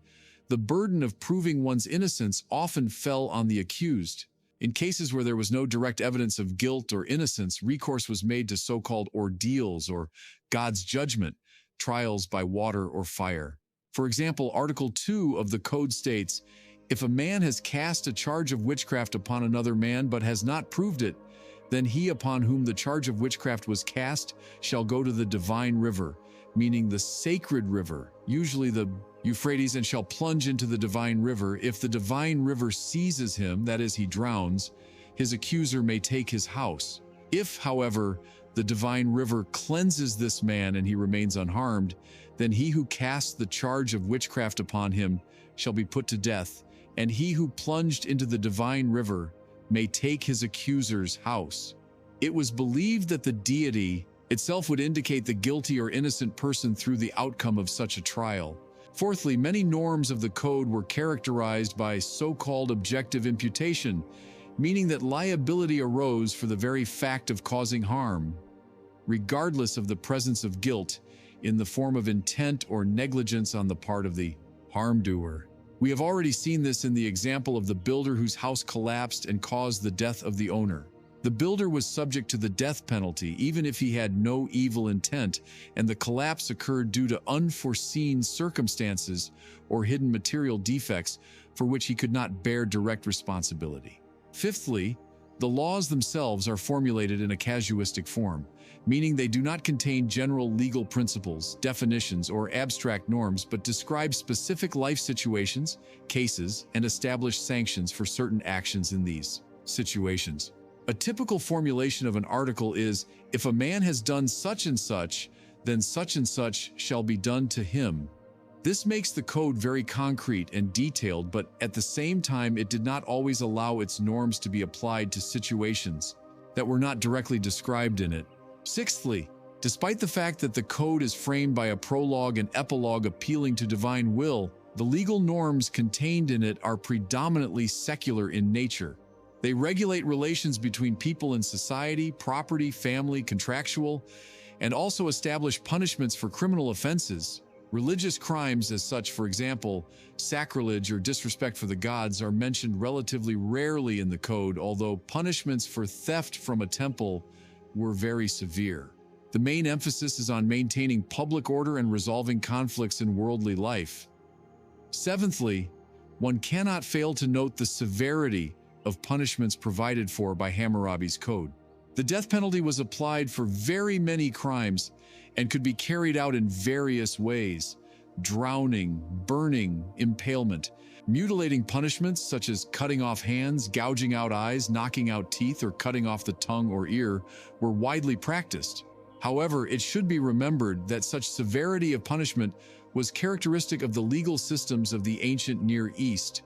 The burden of proving one's innocence often fell on the accused. In cases where there was no direct evidence of guilt or innocence, recourse was made to so-called ordeals, or God's judgment, trials by water or fire. For example, Article 2 of the Code states, "If a man has cast a charge of witchcraft upon another man but has not proved it, then he upon whom the charge of witchcraft was cast shall go to the divine river," meaning the sacred river, usually the Euphrates, "and shall plunge into the divine river. If the divine river seizes him, that is, he drowns, his accuser may take his house. If, however, the divine river cleanses this man and he remains unharmed, then he who casts the charge of witchcraft upon him shall be put to death, and he who plunged into the divine river may take his accuser's house." It was believed that the deity itself would indicate the guilty or innocent person through the outcome of such a trial. Fourthly, many norms of the code were characterized by so-called objective imputation, meaning that liability arose for the very fact of causing harm, regardless of the presence of guilt in the form of intent or negligence on the part of the harm-doer. We have already seen this in the example of the builder whose house collapsed and caused the death of the owner. The builder was subject to the death penalty even if he had no evil intent, and the collapse occurred due to unforeseen circumstances or hidden material defects for which he could not bear direct responsibility. Fifthly, the laws themselves are formulated in a casuistic form, meaning they do not contain general legal principles, definitions, or abstract norms, but describe specific life situations, cases, and establish sanctions for certain actions in these situations. A typical formulation of an article is, "If a man has done such and such, then such and such shall be done to him." This makes the code very concrete and detailed, but at the same time it did not always allow its norms to be applied to situations that were not directly described in it. Sixthly, despite the fact that the code is framed by a prologue and epilogue appealing to divine will, the legal norms contained in it are predominantly secular in nature. They regulate relations between people in society, property, family, contractual, and also establish punishments for criminal offenses. Religious crimes as such, for example, sacrilege or disrespect for the gods, are mentioned relatively rarely in the code, although punishments for theft from a temple were very severe. The main emphasis is on maintaining public order and resolving conflicts in worldly life. Seventhly, one cannot fail to note the severity of punishments provided for by Hammurabi's code. The death penalty was applied for very many crimes and could be carried out in various ways: drowning, burning, impalement. Mutilating punishments such as cutting off hands, gouging out eyes, knocking out teeth, or cutting off the tongue or ear were widely practiced. However, it should be remembered that such severity of punishment was characteristic of the legal systems of the ancient Near East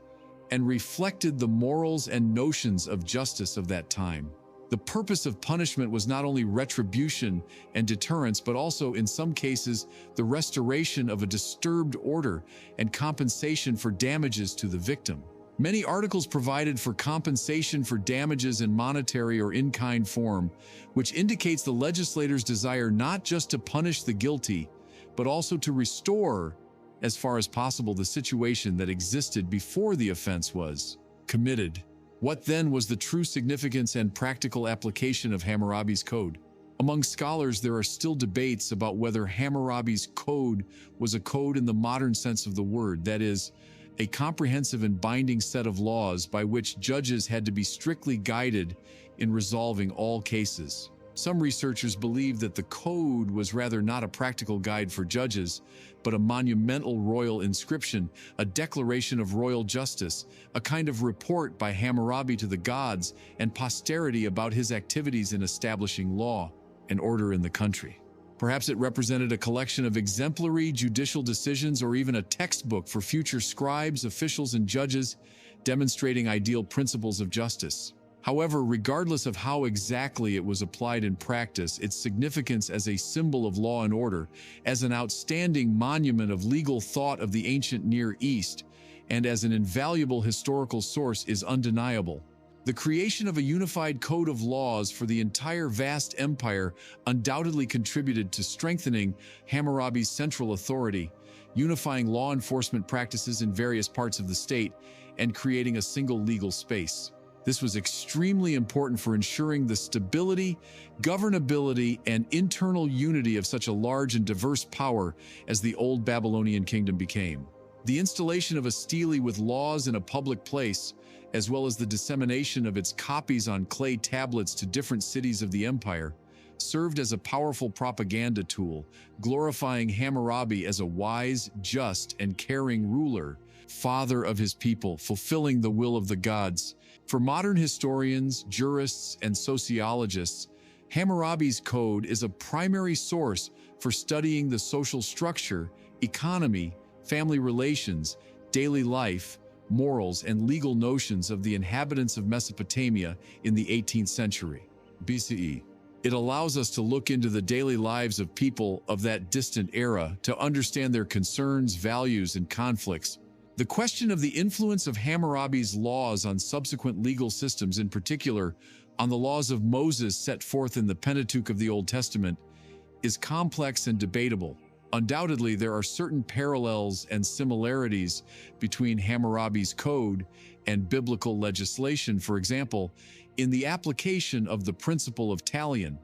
and reflected the morals and notions of justice of that time. The purpose of punishment was not only retribution and deterrence, but also, in some cases, the restoration of a disturbed order and compensation for damages to the victim. Many articles provided for compensation for damages in monetary or in-kind form, which indicates the legislator's desire not just to punish the guilty, but also to restore, as far as possible, the situation that existed before the offense was committed. What then was the true significance and practical application of Hammurabi's code? Among scholars, there are still debates about whether Hammurabi's code was a code in the modern sense of the word, that is, a comprehensive and binding set of laws by which judges had to be strictly guided in resolving all cases. Some researchers believe that the code was rather not a practical guide for judges, but a monumental royal inscription, a declaration of royal justice, a kind of report by Hammurabi to the gods and posterity about his activities in establishing law and order in the country. Perhaps it represented a collection of exemplary judicial decisions or even a textbook for future scribes, officials, and judges, demonstrating ideal principles of justice. However, regardless of how exactly it was applied in practice, its significance as a symbol of law and order, as an outstanding monument of legal thought of the ancient Near East, and as an invaluable historical source is undeniable. The creation of a unified code of laws for the entire vast empire undoubtedly contributed to strengthening Hammurabi's central authority, unifying law enforcement practices in various parts of the state, and creating a single legal space. This was extremely important for ensuring the stability, governability, and internal unity of such a large and diverse power as the old Babylonian kingdom became. The installation of a stele with laws in a public place, as well as the dissemination of its copies on clay tablets to different cities of the empire, served as a powerful propaganda tool, glorifying Hammurabi as a wise, just, and caring ruler, father of his people, fulfilling the will of the gods. For modern historians, jurists, and sociologists, Hammurabi's code is a primary source for studying the social structure, economy, family relations, daily life, morals, and legal notions of the inhabitants of Mesopotamia in the 18th century BCE. It allows us to look into the daily lives of people of that distant era to understand their concerns, values, and conflicts. The question of the influence of Hammurabi's laws on subsequent legal systems, in particular on the laws of Moses set forth in the Pentateuch of the Old Testament, is complex and debatable. Undoubtedly, there are certain parallels and similarities between Hammurabi's code and biblical legislation, for example, in the application of the principle of Talion,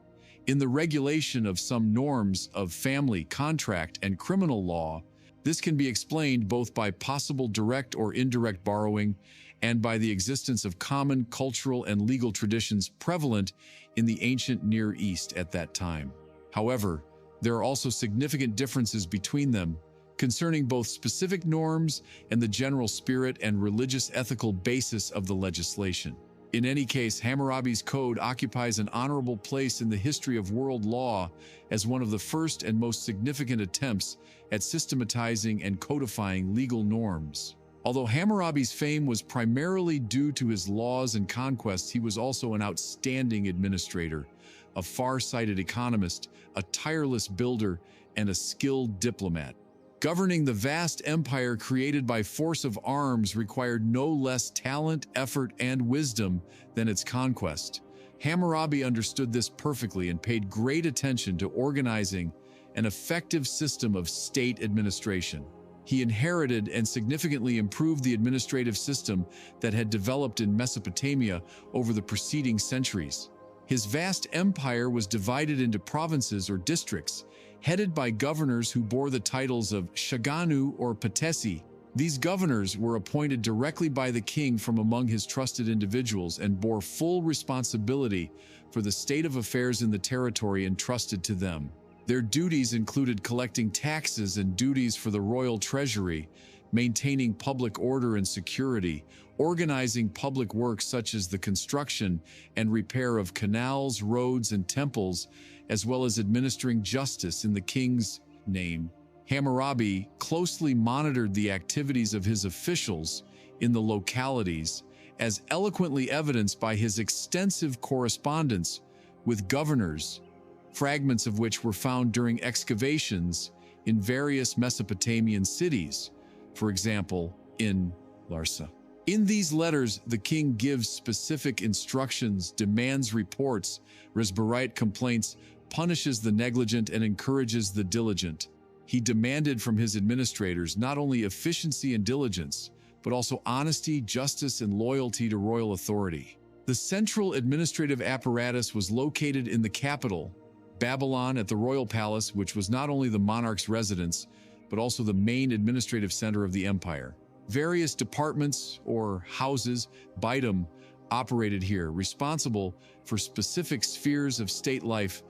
in the regulation of some norms of family, contract, and criminal law. This can be explained both by possible direct or indirect borrowing and by the existence of common cultural and legal traditions prevalent in the ancient Near East at that time. However, there are also significant differences between them, concerning both specific norms and the general spirit and religious ethical basis of the legislation. In any case, Hammurabi's code occupies an honorable place in the history of world law as one of the first and most significant attempts at systematizing and codifying legal norms. Although Hammurabi's fame was primarily due to his laws and conquests, he was also an outstanding administrator, a far-sighted economist, a tireless builder, and a skilled diplomat. Governing the vast empire created by force of arms required no less talent, effort, and wisdom than its conquest. Hammurabi understood this perfectly and paid great attention to organizing an effective system of state administration. He inherited and significantly improved the administrative system that had developed in Mesopotamia over the preceding centuries. His vast empire was divided into provinces or districts, headed by governors who bore the titles of Shaganu or Patesi. These governors were appointed directly by the king from among his trusted individuals and bore full responsibility for the state of affairs in the territory entrusted to them. Their duties included collecting taxes and duties for the royal treasury, maintaining public order and security, organizing public works such as the construction and repair of canals, roads, and temples, as well as administering justice in the king's name. Hammurabi closely monitored the activities of his officials in the localities, as eloquently evidenced by his extensive correspondence with governors, fragments of which were found during excavations in various Mesopotamian cities, for example, in Larsa. In these letters, the king gives specific instructions, demands reports, disparate complaints, punishes the negligent, and encourages the diligent. He demanded from his administrators not only efficiency and diligence, but also honesty, justice, and loyalty to royal authority. The central administrative apparatus was located in the capital, Babylon, at the royal palace, which was not only the monarch's residence, but also the main administrative center of the empire. Various departments, or houses, Baitum, operated here, responsible for specific spheres of state life: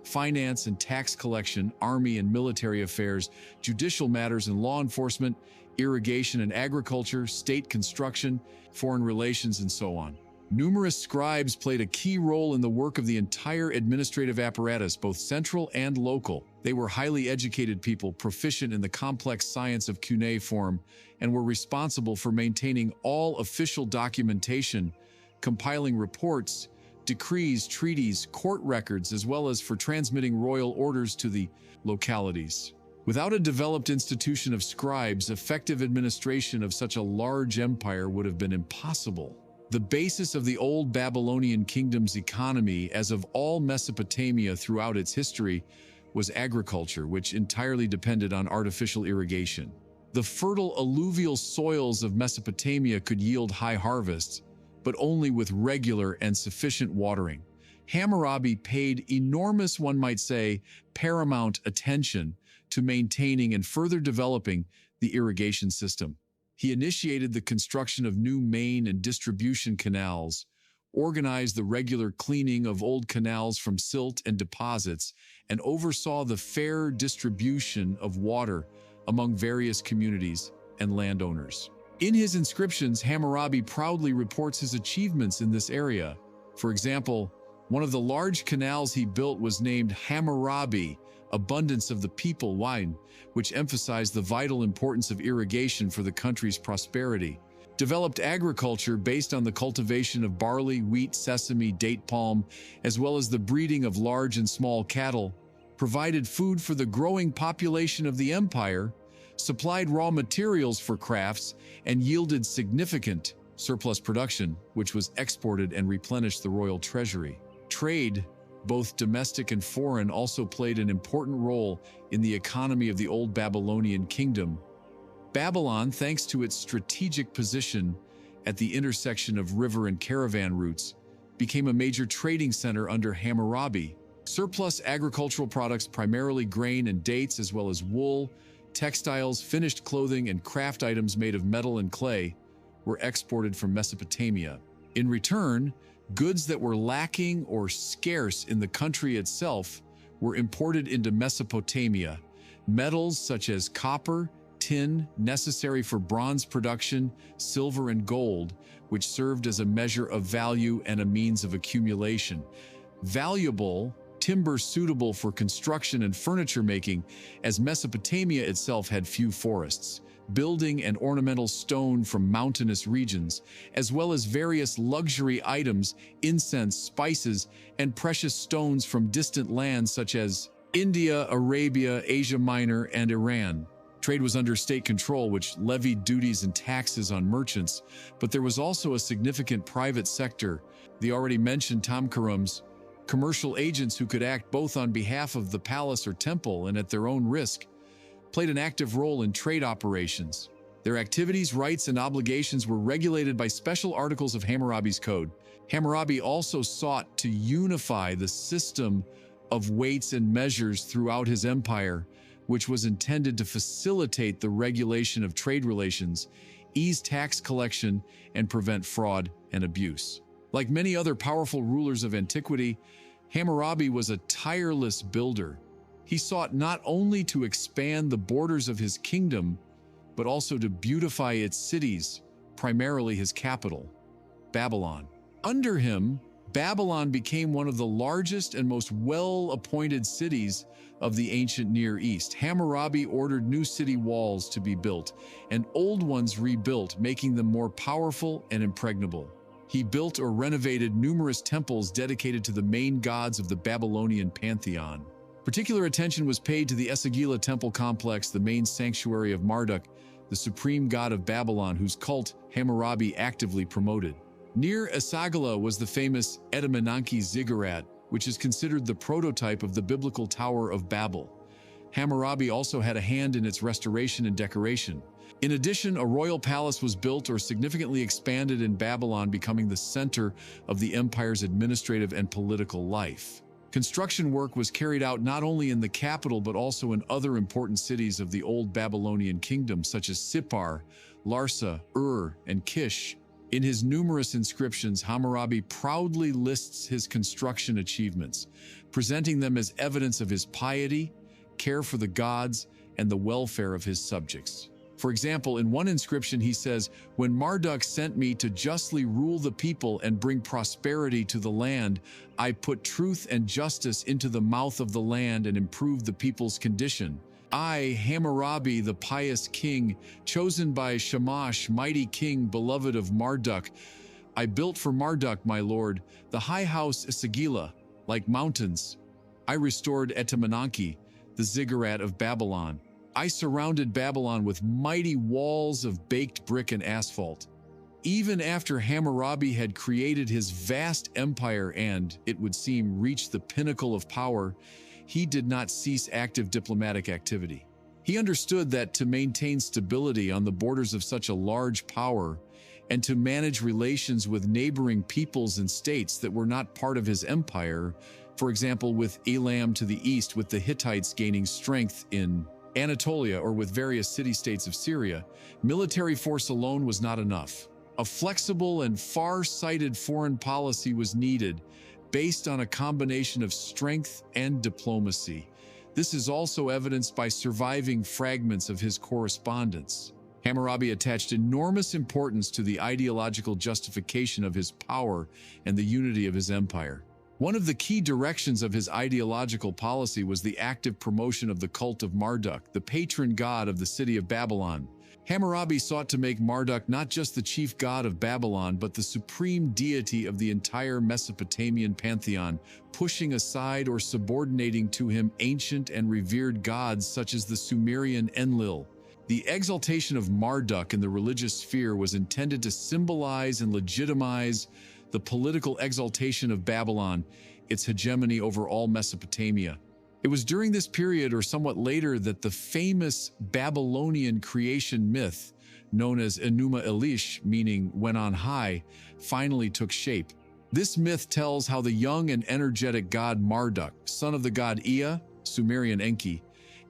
finance and tax collection, army and military affairs, judicial matters and law enforcement, irrigation and agriculture, state construction, foreign relations, and so on. Numerous scribes played a key role in the work of the entire administrative apparatus, both central and local. They were highly educated people, proficient in the complex science of cuneiform, and were responsible for maintaining all official documentation, compiling reports, decrees, treaties, court records, as well as for transmitting royal orders to the localities. Without a developed institution of scribes, effective administration of such a large empire would have been impossible. The basis of the old Babylonian kingdom's economy, as of all Mesopotamia throughout its history, was agriculture, which entirely depended on artificial irrigation. The fertile alluvial soils of Mesopotamia could yield high harvests, but only with regular and sufficient watering. Hammurabi paid enormous, one might say, paramount attention to maintaining and further developing the irrigation system. He initiated the construction of new main and distribution canals, organized the regular cleaning of old canals from silt and deposits, and oversaw the fair distribution of water among various communities and landowners. In his inscriptions, Hammurabi proudly reports his achievements in this area. For example, one of the large canals he built was named Hammurabi, abundance of the people wine, which emphasized the vital importance of irrigation for the country's prosperity. Developed agriculture based on the cultivation of barley, wheat, sesame, date palm, as well as the breeding of large and small cattle, provided food for the growing population of the empire, supplied raw materials for crafts, and yielded significant surplus production, which was exported and replenished the royal treasury. Trade, both domestic and foreign, also played an important role in the economy of the old Babylonian kingdom. Babylon, thanks to its strategic position at the intersection of river and caravan routes, became a major trading center under Hammurabi. Surplus agricultural products, primarily grain and dates, as well as wool, textiles, finished clothing, and craft items made of metal and clay, were exported from Mesopotamia. In return, goods that were lacking or scarce in the country itself were imported into Mesopotamia. Metals such as copper, tin, necessary for bronze production, silver and gold, which served as a measure of value and a means of accumulation. Valuable timber suitable for construction and furniture making, as Mesopotamia itself had few forests. Building and ornamental stone from mountainous regions, as well as various luxury items, incense, spices, and precious stones from distant lands such as India, Arabia, Asia Minor, and Iran. Trade was under state control, which levied duties and taxes on merchants, but there was also a significant private sector, the already mentioned Tomkarums, commercial agents who could act both on behalf of the palace or temple and at their own risk, played an active role in trade operations. Their activities, rights, and obligations were regulated by special articles of Hammurabi's code. Hammurabi also sought to unify the system of weights and measures throughout his empire, which was intended to facilitate the regulation of trade relations, ease tax collection, and prevent fraud and abuse. Like many other powerful rulers of antiquity, Hammurabi was a tireless builder. He sought not only to expand the borders of his kingdom, but also to beautify its cities, primarily his capital, Babylon. Under him, Babylon became one of the largest and most well-appointed cities of the ancient Near East. Hammurabi ordered new city walls to be built and old ones rebuilt, making them more powerful and impregnable. He built or renovated numerous temples dedicated to the main gods of the Babylonian pantheon. Particular attention was paid to the Esagila temple complex, the main sanctuary of Marduk, the supreme god of Babylon, whose cult Hammurabi actively promoted. Near Esagila was the famous Etemenanke ziggurat, which is considered the prototype of the biblical Tower of Babel. Hammurabi also had a hand in its restoration and decoration. In addition, a royal palace was built or significantly expanded in Babylon, becoming the center of the empire's administrative and political life. Construction work was carried out not only in the capital but also in other important cities of the old Babylonian kingdom, such as Sippar, Larsa, Ur, and Kish. In his numerous inscriptions, Hammurabi proudly lists his construction achievements, presenting them as evidence of his piety, care for the gods, and the welfare of his subjects. For example, in one inscription he says, "When Marduk sent me to justly rule the people and bring prosperity to the land, I put truth and justice into the mouth of the land and improved the people's condition. I, Hammurabi, the pious king, chosen by Shamash, mighty king, beloved of Marduk, I built for Marduk, my lord, the high house Sagila, like mountains. I restored Etemenanki, the ziggurat of Babylon. I surrounded Babylon with mighty walls of baked brick and asphalt." Even after Hammurabi had created his vast empire and, it would seem, reached the pinnacle of power, he did not cease active diplomatic activity. He understood that to maintain stability on the borders of such a large power and to manage relations with neighboring peoples and states that were not part of his empire, for example, with Elam to the east, with the Hittites gaining strength in Anatolia, or with various city-states of Syria, military force alone was not enough. A flexible and far-sighted foreign policy was needed, based on a combination of strength and diplomacy. This is also evidenced by surviving fragments of his correspondence. Hammurabi attached enormous importance to the ideological justification of his power and the unity of his empire. One of the key directions of his ideological policy was the active promotion of the cult of Marduk, the patron god of the city of Babylon. Hammurabi sought to make Marduk not just the chief god of Babylon, but the supreme deity of the entire Mesopotamian pantheon, pushing aside or subordinating to him ancient and revered gods such as the Sumerian Enlil. The exaltation of Marduk in the religious sphere was intended to symbolize and legitimize the political exaltation of Babylon, its hegemony over all Mesopotamia. It was during this period, or somewhat later, that the famous Babylonian creation myth, known as Enuma Elish, meaning when on high, finally took shape. This myth tells how the young and energetic god Marduk, son of the god Ea, Sumerian Enki,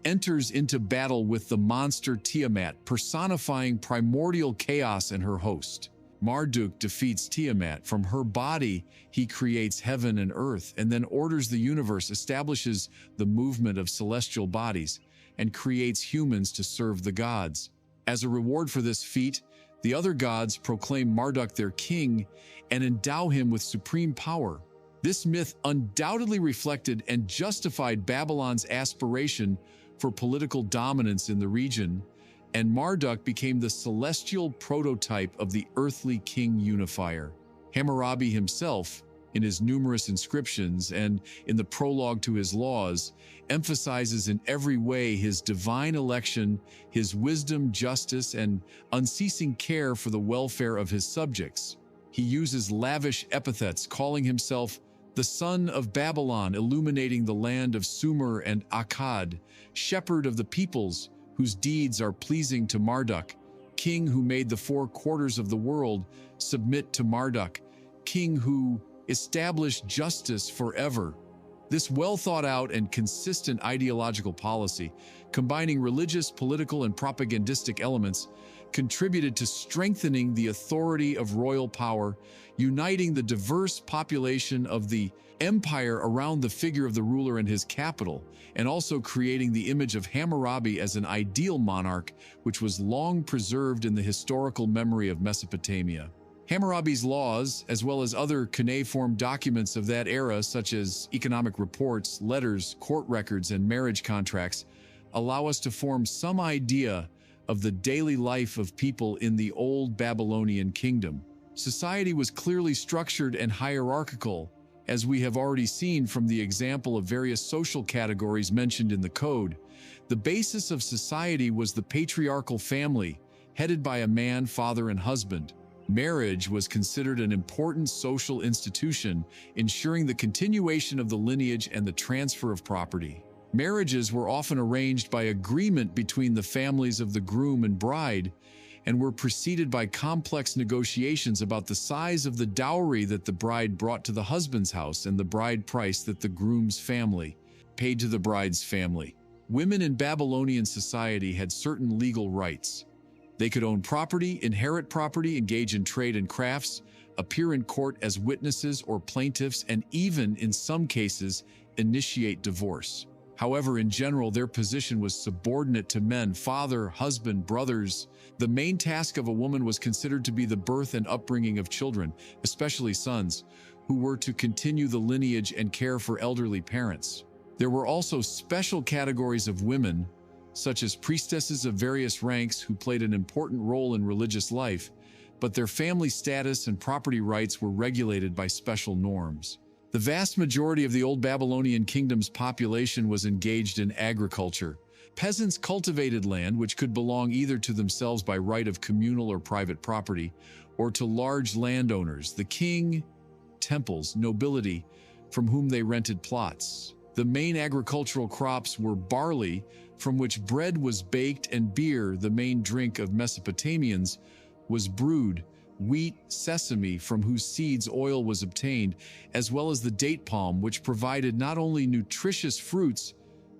enters into battle with the monster Tiamat, personifying primordial chaos and her host. Marduk defeats Tiamat. From her body, he creates heaven and earth, and then orders the universe, establishes the movement of celestial bodies, and creates humans to serve the gods. As a reward for this feat, the other gods proclaim Marduk their king and endow him with supreme power. This myth undoubtedly reflected and justified Babylon's aspiration for political dominance in the region, and Marduk became the celestial prototype of the earthly king unifier. Hammurabi himself, in his numerous inscriptions and in the prologue to his laws, emphasizes in every way his divine election, his wisdom, justice, and unceasing care for the welfare of his subjects. He uses lavish epithets, calling himself the son of Babylon, illuminating the land of Sumer and Akkad, shepherd of the peoples, whose deeds are pleasing to Marduk, king who made the 4 quarters of the world submit to Marduk, king who established justice forever. This well-thought-out and consistent ideological policy, combining religious, political, and propagandistic elements, contributed to strengthening the authority of royal power, uniting the diverse population of the empire around the figure of the ruler and his capital, and also creating the image of Hammurabi as an ideal monarch, which was long preserved in the historical memory of Mesopotamia. Hammurabi's laws, as well as other cuneiform documents of that era, such as economic reports, letters, court records, and marriage contracts, allow us to form some idea of the daily life of people in the old Babylonian kingdom. Society was clearly structured and hierarchical, as we have already seen from the example of various social categories mentioned in the Code. The basis of society was the patriarchal family, headed by a man, father, and husband. Marriage was considered an important social institution, ensuring the continuation of the lineage and the transfer of property. Marriages were often arranged by agreement between the families of the groom and bride, and were preceded by complex negotiations about the size of the dowry that the bride brought to the husband's house and the bride price that the groom's family paid to the bride's family. Women in Babylonian society had certain legal rights. They could own property, inherit property, engage in trade and crafts, appear in court as witnesses or plaintiffs, and even, in some cases, initiate divorce. However, in general, their position was subordinate to men, father, husband, brothers. The main task of a woman was considered to be the birth and upbringing of children, especially sons, who were to continue the lineage and care for elderly parents. There were also special categories of women, such as priestesses of various ranks who played an important role in religious life, but their family status and property rights were regulated by special norms. The vast majority of the Old Babylonian kingdom's population was engaged in agriculture. Peasants cultivated land which could belong either to themselves by right of communal or private property, or to large landowners, the king, temples, nobility, from whom they rented plots. The main agricultural crops were barley, from which bread was baked, and beer, the main drink of Mesopotamians, was brewed, wheat, sesame, from whose seeds oil was obtained, as well as the date palm, which provided not only nutritious fruits,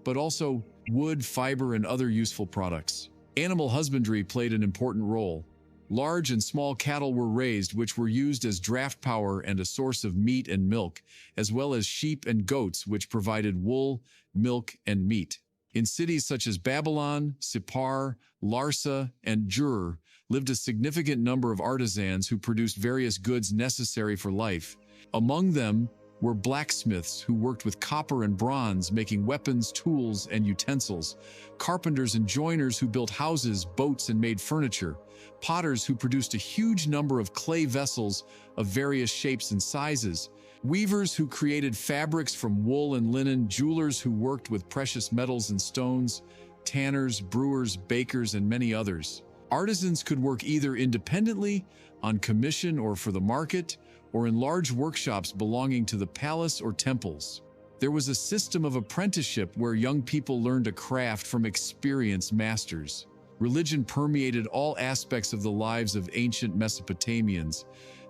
but also wood, fiber, and other useful products. Animal husbandry played an important role. Large and small cattle were raised, which were used as draft power and a source of meat and milk, as well as sheep and goats, which provided wool, milk, and meat. In cities such as Babylon, Sippar, Larsa, and Jur lived a significant number of artisans who produced various goods necessary for life. Among them were blacksmiths who worked with copper and bronze, making weapons, tools, and utensils, carpenters and joiners who built houses, boats, and made furniture, potters who produced a huge number of clay vessels of various shapes and sizes, weavers who created fabrics from wool and linen, jewelers who worked with precious metals and stones, tanners, brewers, bakers, and many others. Artisans could work either independently, on commission or for the market, or in large workshops belonging to the palace or temples. There was a system of apprenticeship where young people learned a craft from experienced masters. Religion permeated all aspects of the lives of ancient Mesopotamians.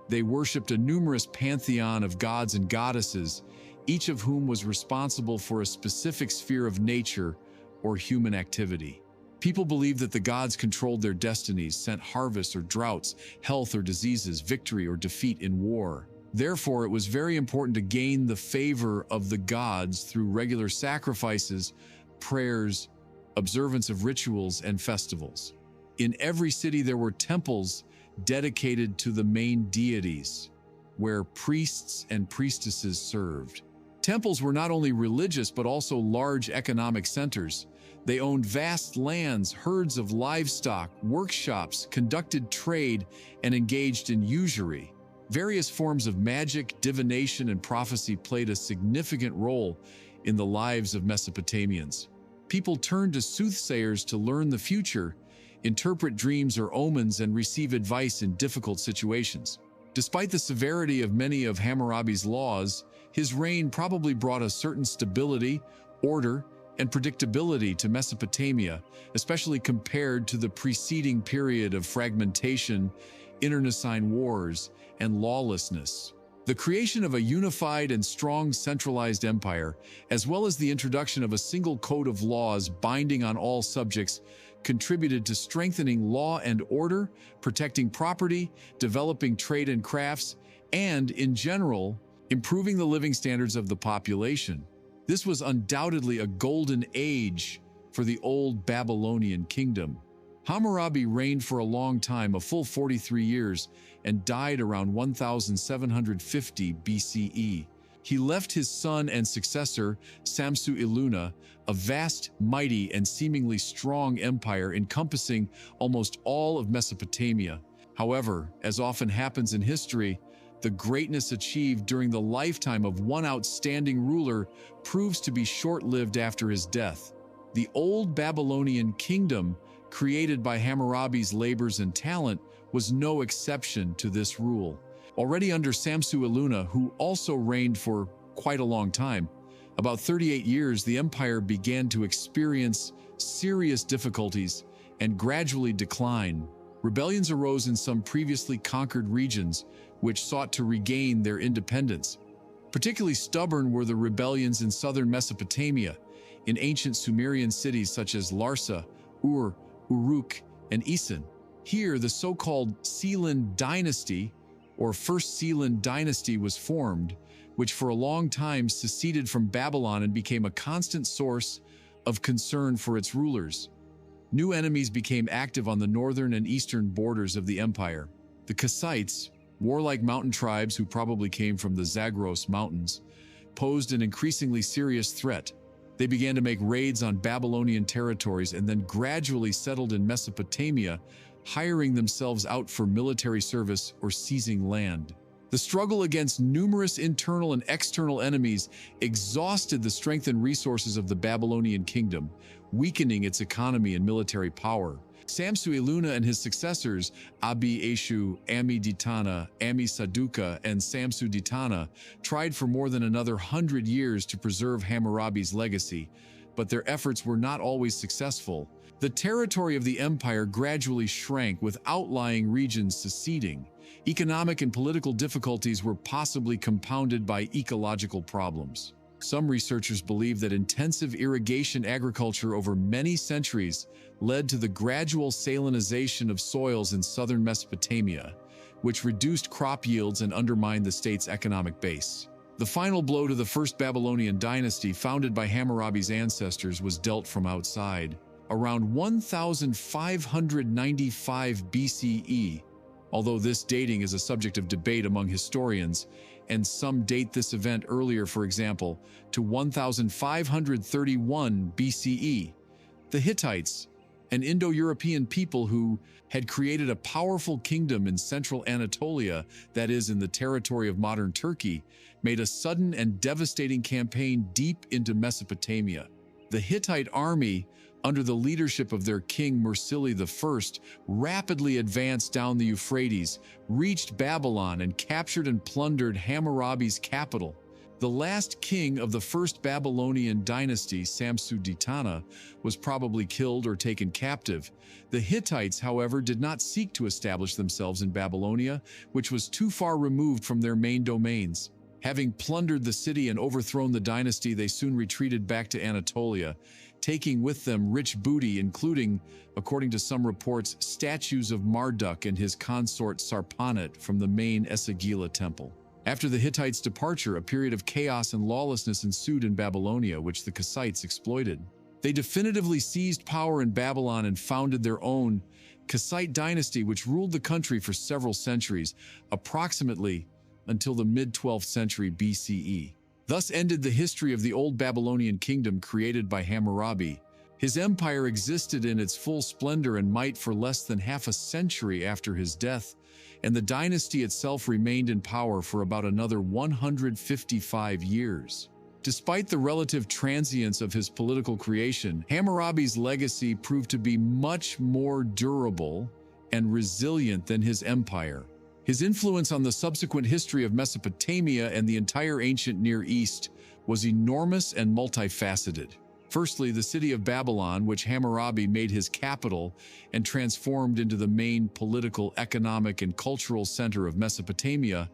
They worshipped a numerous pantheon of gods and goddesses, each of whom was responsible for a specific sphere of nature or human activity. People believed that the gods controlled their destinies, sent harvests or droughts, health or diseases, victory or defeat in war. Therefore, it was very important to gain the favor of the gods through regular sacrifices, prayers, observance of rituals, and festivals. In every city there were temples dedicated to the main deities, where priests and priestesses served. Temples were not only religious but also large economic centers. They owned vast lands, herds of livestock, workshops, conducted trade, and engaged in usury. Various forms of magic, divination, and prophecy played a significant role in the lives of Mesopotamians. People turned to soothsayers to learn the future, interpret dreams or omens, and receive advice in difficult situations. Despite the severity of many of Hammurabi's laws, his reign probably brought a certain stability, order, and predictability to Mesopotamia, especially compared to the preceding period of fragmentation, internecine wars, and lawlessness. The creation of a unified and strong centralized empire, as well as the introduction of a single code of laws binding on all subjects, contributed to strengthening law and order, protecting property, developing trade and crafts, and, in general, improving the living standards of the population. This was undoubtedly a golden age for the old Babylonian kingdom. Hammurabi reigned for a long time, a full 43 years, and died around 1750 BCE. He left his son and successor, Samsu-iluna, a vast, mighty, and seemingly strong empire encompassing almost all of Mesopotamia. However, as often happens in history, the greatness achieved during the lifetime of one outstanding ruler proves to be short-lived after his death. The old Babylonian kingdom, created by Hammurabi's labors and talent, was no exception to this rule. Already under Samsu-iluna, who also reigned for quite a long time, about 38 years, the empire began to experience serious difficulties and gradually decline. Rebellions arose in some previously conquered regions, which sought to regain their independence. Particularly stubborn were the rebellions in southern Mesopotamia, in ancient Sumerian cities such as Larsa, Uruk, and Isin. Here, the so-called Sealand Dynasty, or First Sealand Dynasty, was formed, which for a long time seceded from Babylon and became a constant source of concern for its rulers. New enemies became active on the northern and eastern borders of the empire. The Kassites, warlike mountain tribes who probably came from the Zagros Mountains, posed an increasingly serious threat. They began to make raids on Babylonian territories and then gradually settled in Mesopotamia, hiring themselves out for military service or seizing land. The struggle against numerous internal and external enemies exhausted the strength and resources of the Babylonian kingdom, weakening its economy and military power. Samsu-iluna and his successors, Abi-Eshu, Ami-Ditana, Ami-Saduqa, and Samsu-Ditana, tried for more than another 100 years to preserve Hammurabi's legacy, but their efforts were not always successful. The territory of the empire gradually shrank, with outlying regions seceding. Economic and political difficulties were possibly compounded by ecological problems. Some researchers believe that intensive irrigation agriculture over many centuries led to the gradual salinization of soils in southern Mesopotamia, which reduced crop yields and undermined the state's economic base. The final blow to the First Babylonian dynasty, founded by Hammurabi's ancestors, was dealt from outside. Around 1595 BCE, although this dating is a subject of debate among historians, and some date this event earlier, for example, to 1531 BCE. The Hittites, an Indo-European people who had created a powerful kingdom in central Anatolia, that is, in the territory of modern Turkey, made a sudden and devastating campaign deep into Mesopotamia. The Hittite army, under the leadership of their king Mursili I, rapidly advanced down the Euphrates, reached Babylon, and captured and plundered Hammurabi's capital. The last king of the First Babylonian dynasty, Samsu-Ditana, was probably killed or taken captive. The Hittites, however, did not seek to establish themselves in Babylonia, which was too far removed from their main domains. Having plundered the city and overthrown the dynasty, they soon retreated back to Anatolia, taking with them rich booty, including, according to some reports, statues of Marduk and his consort Sarpanit from the main Esagila temple. After the Hittites' departure, a period of chaos and lawlessness ensued in Babylonia, which the Kassites exploited. They definitively seized power in Babylon and founded their own Kassite dynasty, which ruled the country for several centuries, approximately until the mid-12th century BCE. Thus ended the history of the old Babylonian kingdom created by Hammurabi. His empire existed in its full splendor and might for less than half a century after his death, and the dynasty itself remained in power for about another 155 years. Despite the relative transience of his political creation, Hammurabi's legacy proved to be much more durable and resilient than his empire. His influence on the subsequent history of Mesopotamia and the entire ancient Near East was enormous and multifaceted. Firstly, the city of Babylon, which Hammurabi made his capital and transformed into the main political, economic, and cultural center of Mesopotamia,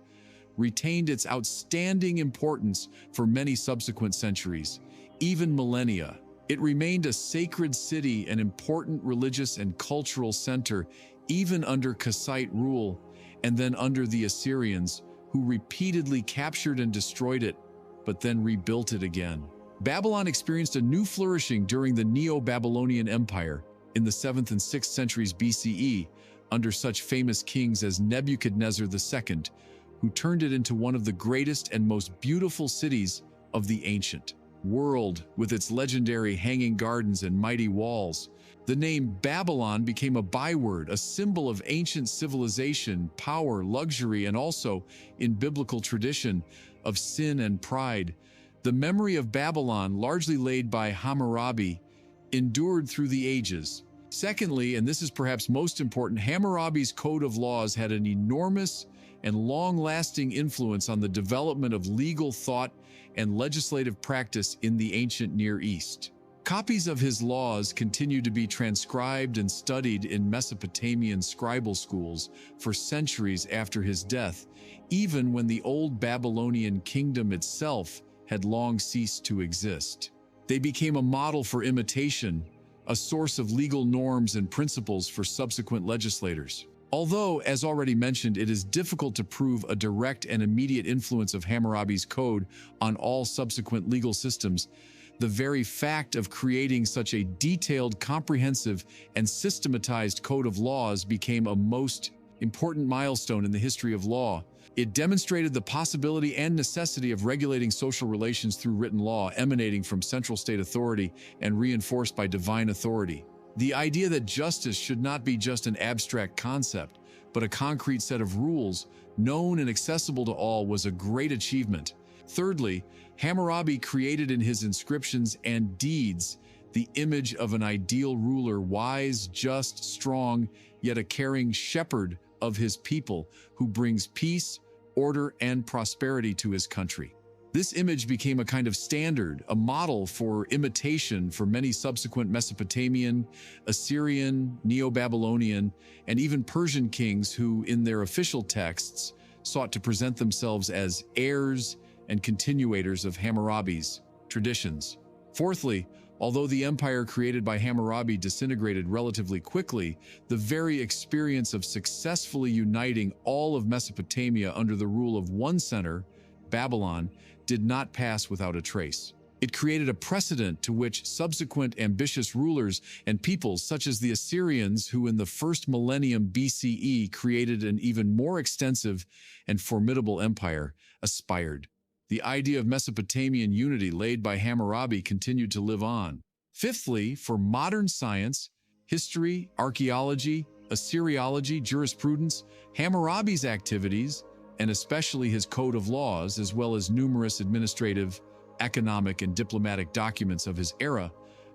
retained its outstanding importance for many subsequent centuries, even millennia. It remained a sacred city, an important religious and cultural center, even under Kassite rule, and then under the Assyrians, who repeatedly captured and destroyed it, but then rebuilt it again. Babylon experienced a new flourishing during the Neo-Babylonian Empire in the 7th and 6th centuries BCE, under such famous kings as Nebuchadnezzar II, who turned it into one of the greatest and most beautiful cities of the ancient world, with its legendary hanging gardens and mighty walls. The name Babylon became a byword, a symbol of ancient civilization, power, luxury, and also, in biblical tradition, of sin and pride. The memory of Babylon, largely laid by Hammurabi, endured through the ages. Secondly, and this is perhaps most important, Hammurabi's code of laws had an enormous and long-lasting influence on the development of legal thought and legislative practice in the ancient Near East. Copies of his laws continue to be transcribed and studied in Mesopotamian scribal schools for centuries after his death, even when the old Babylonian kingdom itself had long ceased to exist. They became a model for imitation, a source of legal norms and principles for subsequent legislators. Although, as already mentioned, it is difficult to prove a direct and immediate influence of Hammurabi's code on all subsequent legal systems, the very fact of creating such a detailed, comprehensive, and systematized code of laws became a most important milestone in the history of law. It demonstrated the possibility and necessity of regulating social relations through written law emanating from central state authority and reinforced by divine authority. The idea that justice should not be just an abstract concept, but a concrete set of rules, known and accessible to all, was a great achievement. Thirdly, Hammurabi created in his inscriptions and deeds the image of an ideal ruler, wise, just, strong, yet a caring shepherd of his people, who brings peace, order, and prosperity to his country. This image became a kind of standard, a model for imitation for many subsequent Mesopotamian, Assyrian, Neo-Babylonian, and even Persian kings who, in their official texts, sought to present themselves as heirs and continuators of Hammurabi's traditions. Fourthly, although the empire created by Hammurabi disintegrated relatively quickly, the very experience of successfully uniting all of Mesopotamia under the rule of one center, Babylon, did not pass without a trace. It created a precedent to which subsequent ambitious rulers and peoples such as the Assyrians, who in the first millennium BCE created an even more extensive and formidable empire, aspired. The idea of Mesopotamian unity laid by Hammurabi continued to live on. Fifthly, for modern science, history, archaeology, Assyriology, jurisprudence, Hammurabi's activities, and especially his code of laws, as well as numerous administrative, economic, and diplomatic documents of his era,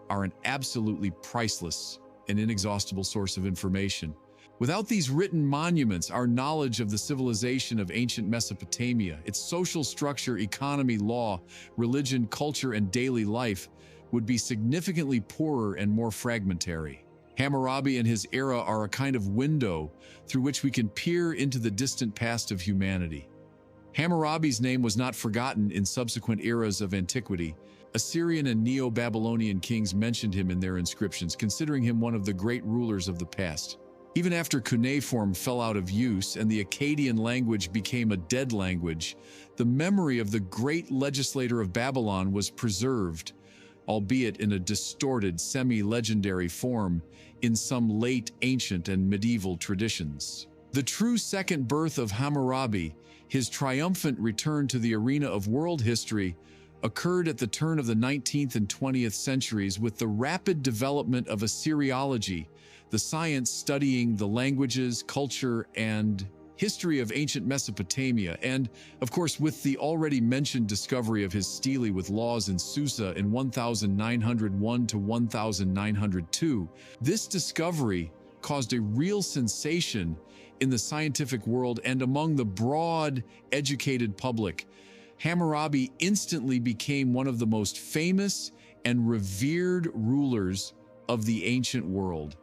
are an absolutely priceless and inexhaustible source of information. Without these written monuments, our knowledge of the civilization of ancient Mesopotamia, its social structure, economy, law, religion, culture, and daily life would be significantly poorer and more fragmentary. Hammurabi and his era are a kind of window through which we can peer into the distant past of humanity. Hammurabi's name was not forgotten in subsequent eras of antiquity. Assyrian and Neo-Babylonian kings mentioned him in their inscriptions, considering him one of the great rulers of the past. Even after cuneiform fell out of use and the Akkadian language became a dead language, the memory of the great legislator of Babylon was preserved, albeit in a distorted, semi-legendary form, in some late ancient and medieval traditions. The true second birth of Hammurabi, his triumphant return to the arena of world history, occurred at the turn of the 19th and 20th centuries with the rapid development of Assyriology, the science studying the languages, culture, and history of ancient Mesopotamia, and, of course, with the already mentioned discovery of his stele with laws in Susa in 1901 to 1902. This discovery caused a real sensation in the scientific world and among the broad, educated public. Hammurabi instantly became one of the most famous and revered rulers of the ancient world,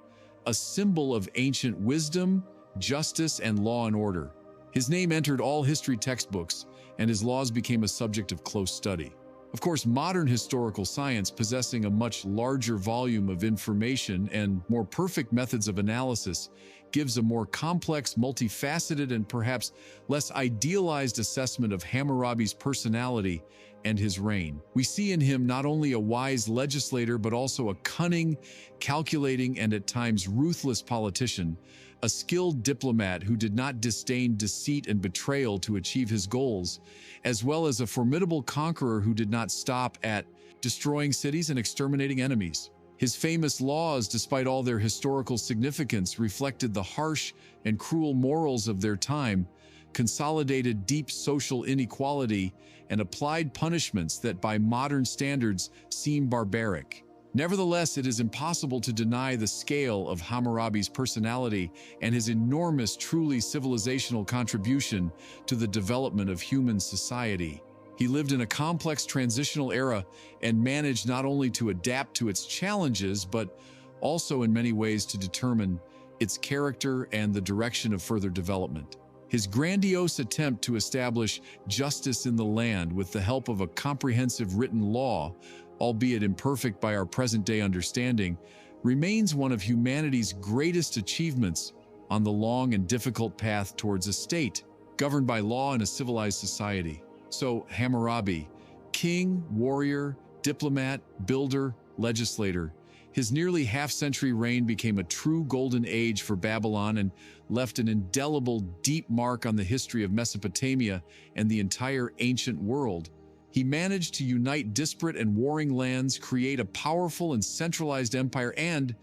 a symbol of ancient wisdom, justice, and law and order. His name entered all history textbooks, and his laws became a subject of close study. Of course, modern historical science, possessing a much larger volume of information and more perfect methods of analysis, gives a more complex, multifaceted, and perhaps less idealized assessment of Hammurabi's personality and his reign. We see in him not only a wise legislator, but also a cunning, calculating, and at times ruthless politician, a skilled diplomat who did not disdain deceit and betrayal to achieve his goals, as well as a formidable conqueror who did not stop at destroying cities and exterminating enemies. His famous laws, despite all their historical significance, reflected the harsh and cruel morals of their time, consolidated deep social inequality, and applied punishments that by modern standards seem barbaric. Nevertheless, it is impossible to deny the scale of Hammurabi's personality and his enormous, truly civilizational contribution to the development of human society. He lived in a complex transitional era and managed not only to adapt to its challenges, but also in many ways to determine its character and the direction of further development. His grandiose attempt to establish justice in the land with the help of a comprehensive written law, albeit imperfect by our present-day understanding, remains one of humanity's greatest achievements on the long and difficult path towards a state governed by law in a civilized society. So, Hammurabi, king, warrior, diplomat, builder, legislator, his nearly half-century reign became a true golden age for Babylon and left an indelible, deep mark on the history of Mesopotamia and the entire ancient world. He managed to unite disparate and warring lands, create a powerful and centralized empire, and,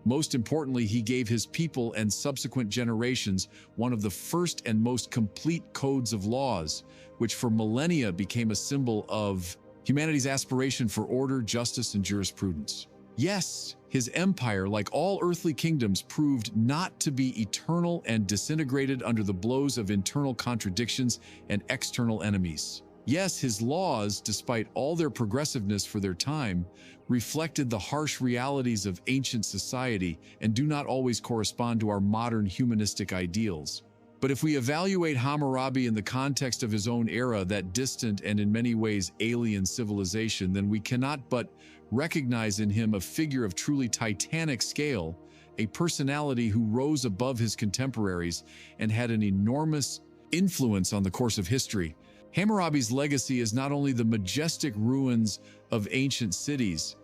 most importantly, he gave his people and subsequent generations one of the first and most complete codes of laws, which for millennia became a symbol of humanity's aspiration for order, justice, and jurisprudence. Yes, his empire, like all earthly kingdoms, proved not to be eternal and disintegrated under the blows of internal contradictions and external enemies. Yes, his laws, despite all their progressiveness for their time, reflected the harsh realities of ancient society and do not always correspond to our modern humanistic ideals. But if we evaluate Hammurabi in the context of his own era, that distant and in many ways alien civilization, then we cannot but recognize in him a figure of truly titanic scale, a personality who rose above his contemporaries and had an enormous influence on the course of history. Hammurabi's legacy is not only the majestic ruins of ancient cities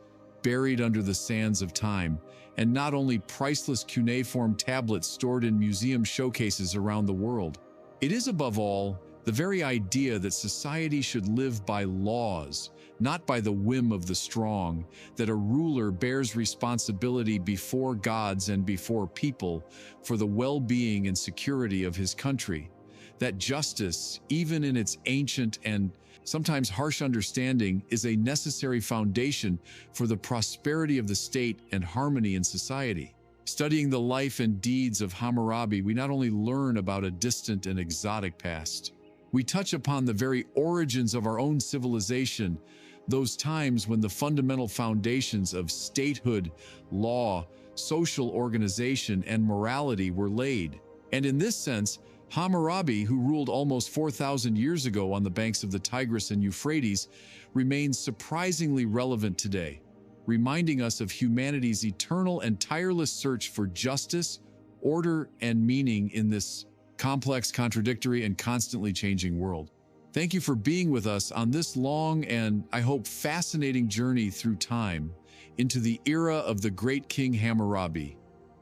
buried under the sands of time, and not only priceless cuneiform tablets stored in museum showcases around the world. It is, above all, the very idea that society should live by laws, not by the whim of the strong, that a ruler bears responsibility before gods and before people for the well-being and security of his country, that justice, even in its ancient and sometimes harsh understanding, is a necessary foundation for the prosperity of the state and harmony in society. Studying the life and deeds of Hammurabi, we not only learn about a distant and exotic past, we touch upon the very origins of our own civilization, those times when the fundamental foundations of statehood, law, social organization, and morality were laid. And in this sense, Hammurabi, who ruled almost 4,000 years ago on the banks of the Tigris and Euphrates, remains surprisingly relevant today, reminding us of humanity's eternal and tireless search for justice, order, and meaning in this complex, contradictory, and constantly changing world. Thank you for being with us on this long and, I hope, fascinating journey through time into the era of the great King Hammurabi.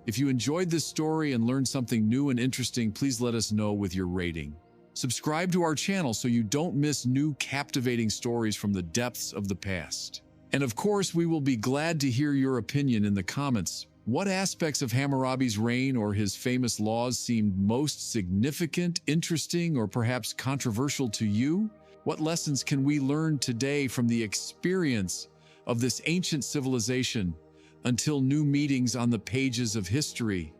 If you enjoyed this story and learned something new and interesting, please let us know with your rating. Subscribe to our channel so you don't miss new captivating stories from the depths of the past. And of course, we will be glad to hear your opinion in the comments. What aspects of Hammurabi's reign or his famous laws seemed most significant, interesting, or perhaps controversial to you? What lessons can we learn today from the experience of this ancient civilization? Until new meetings on the pages of history.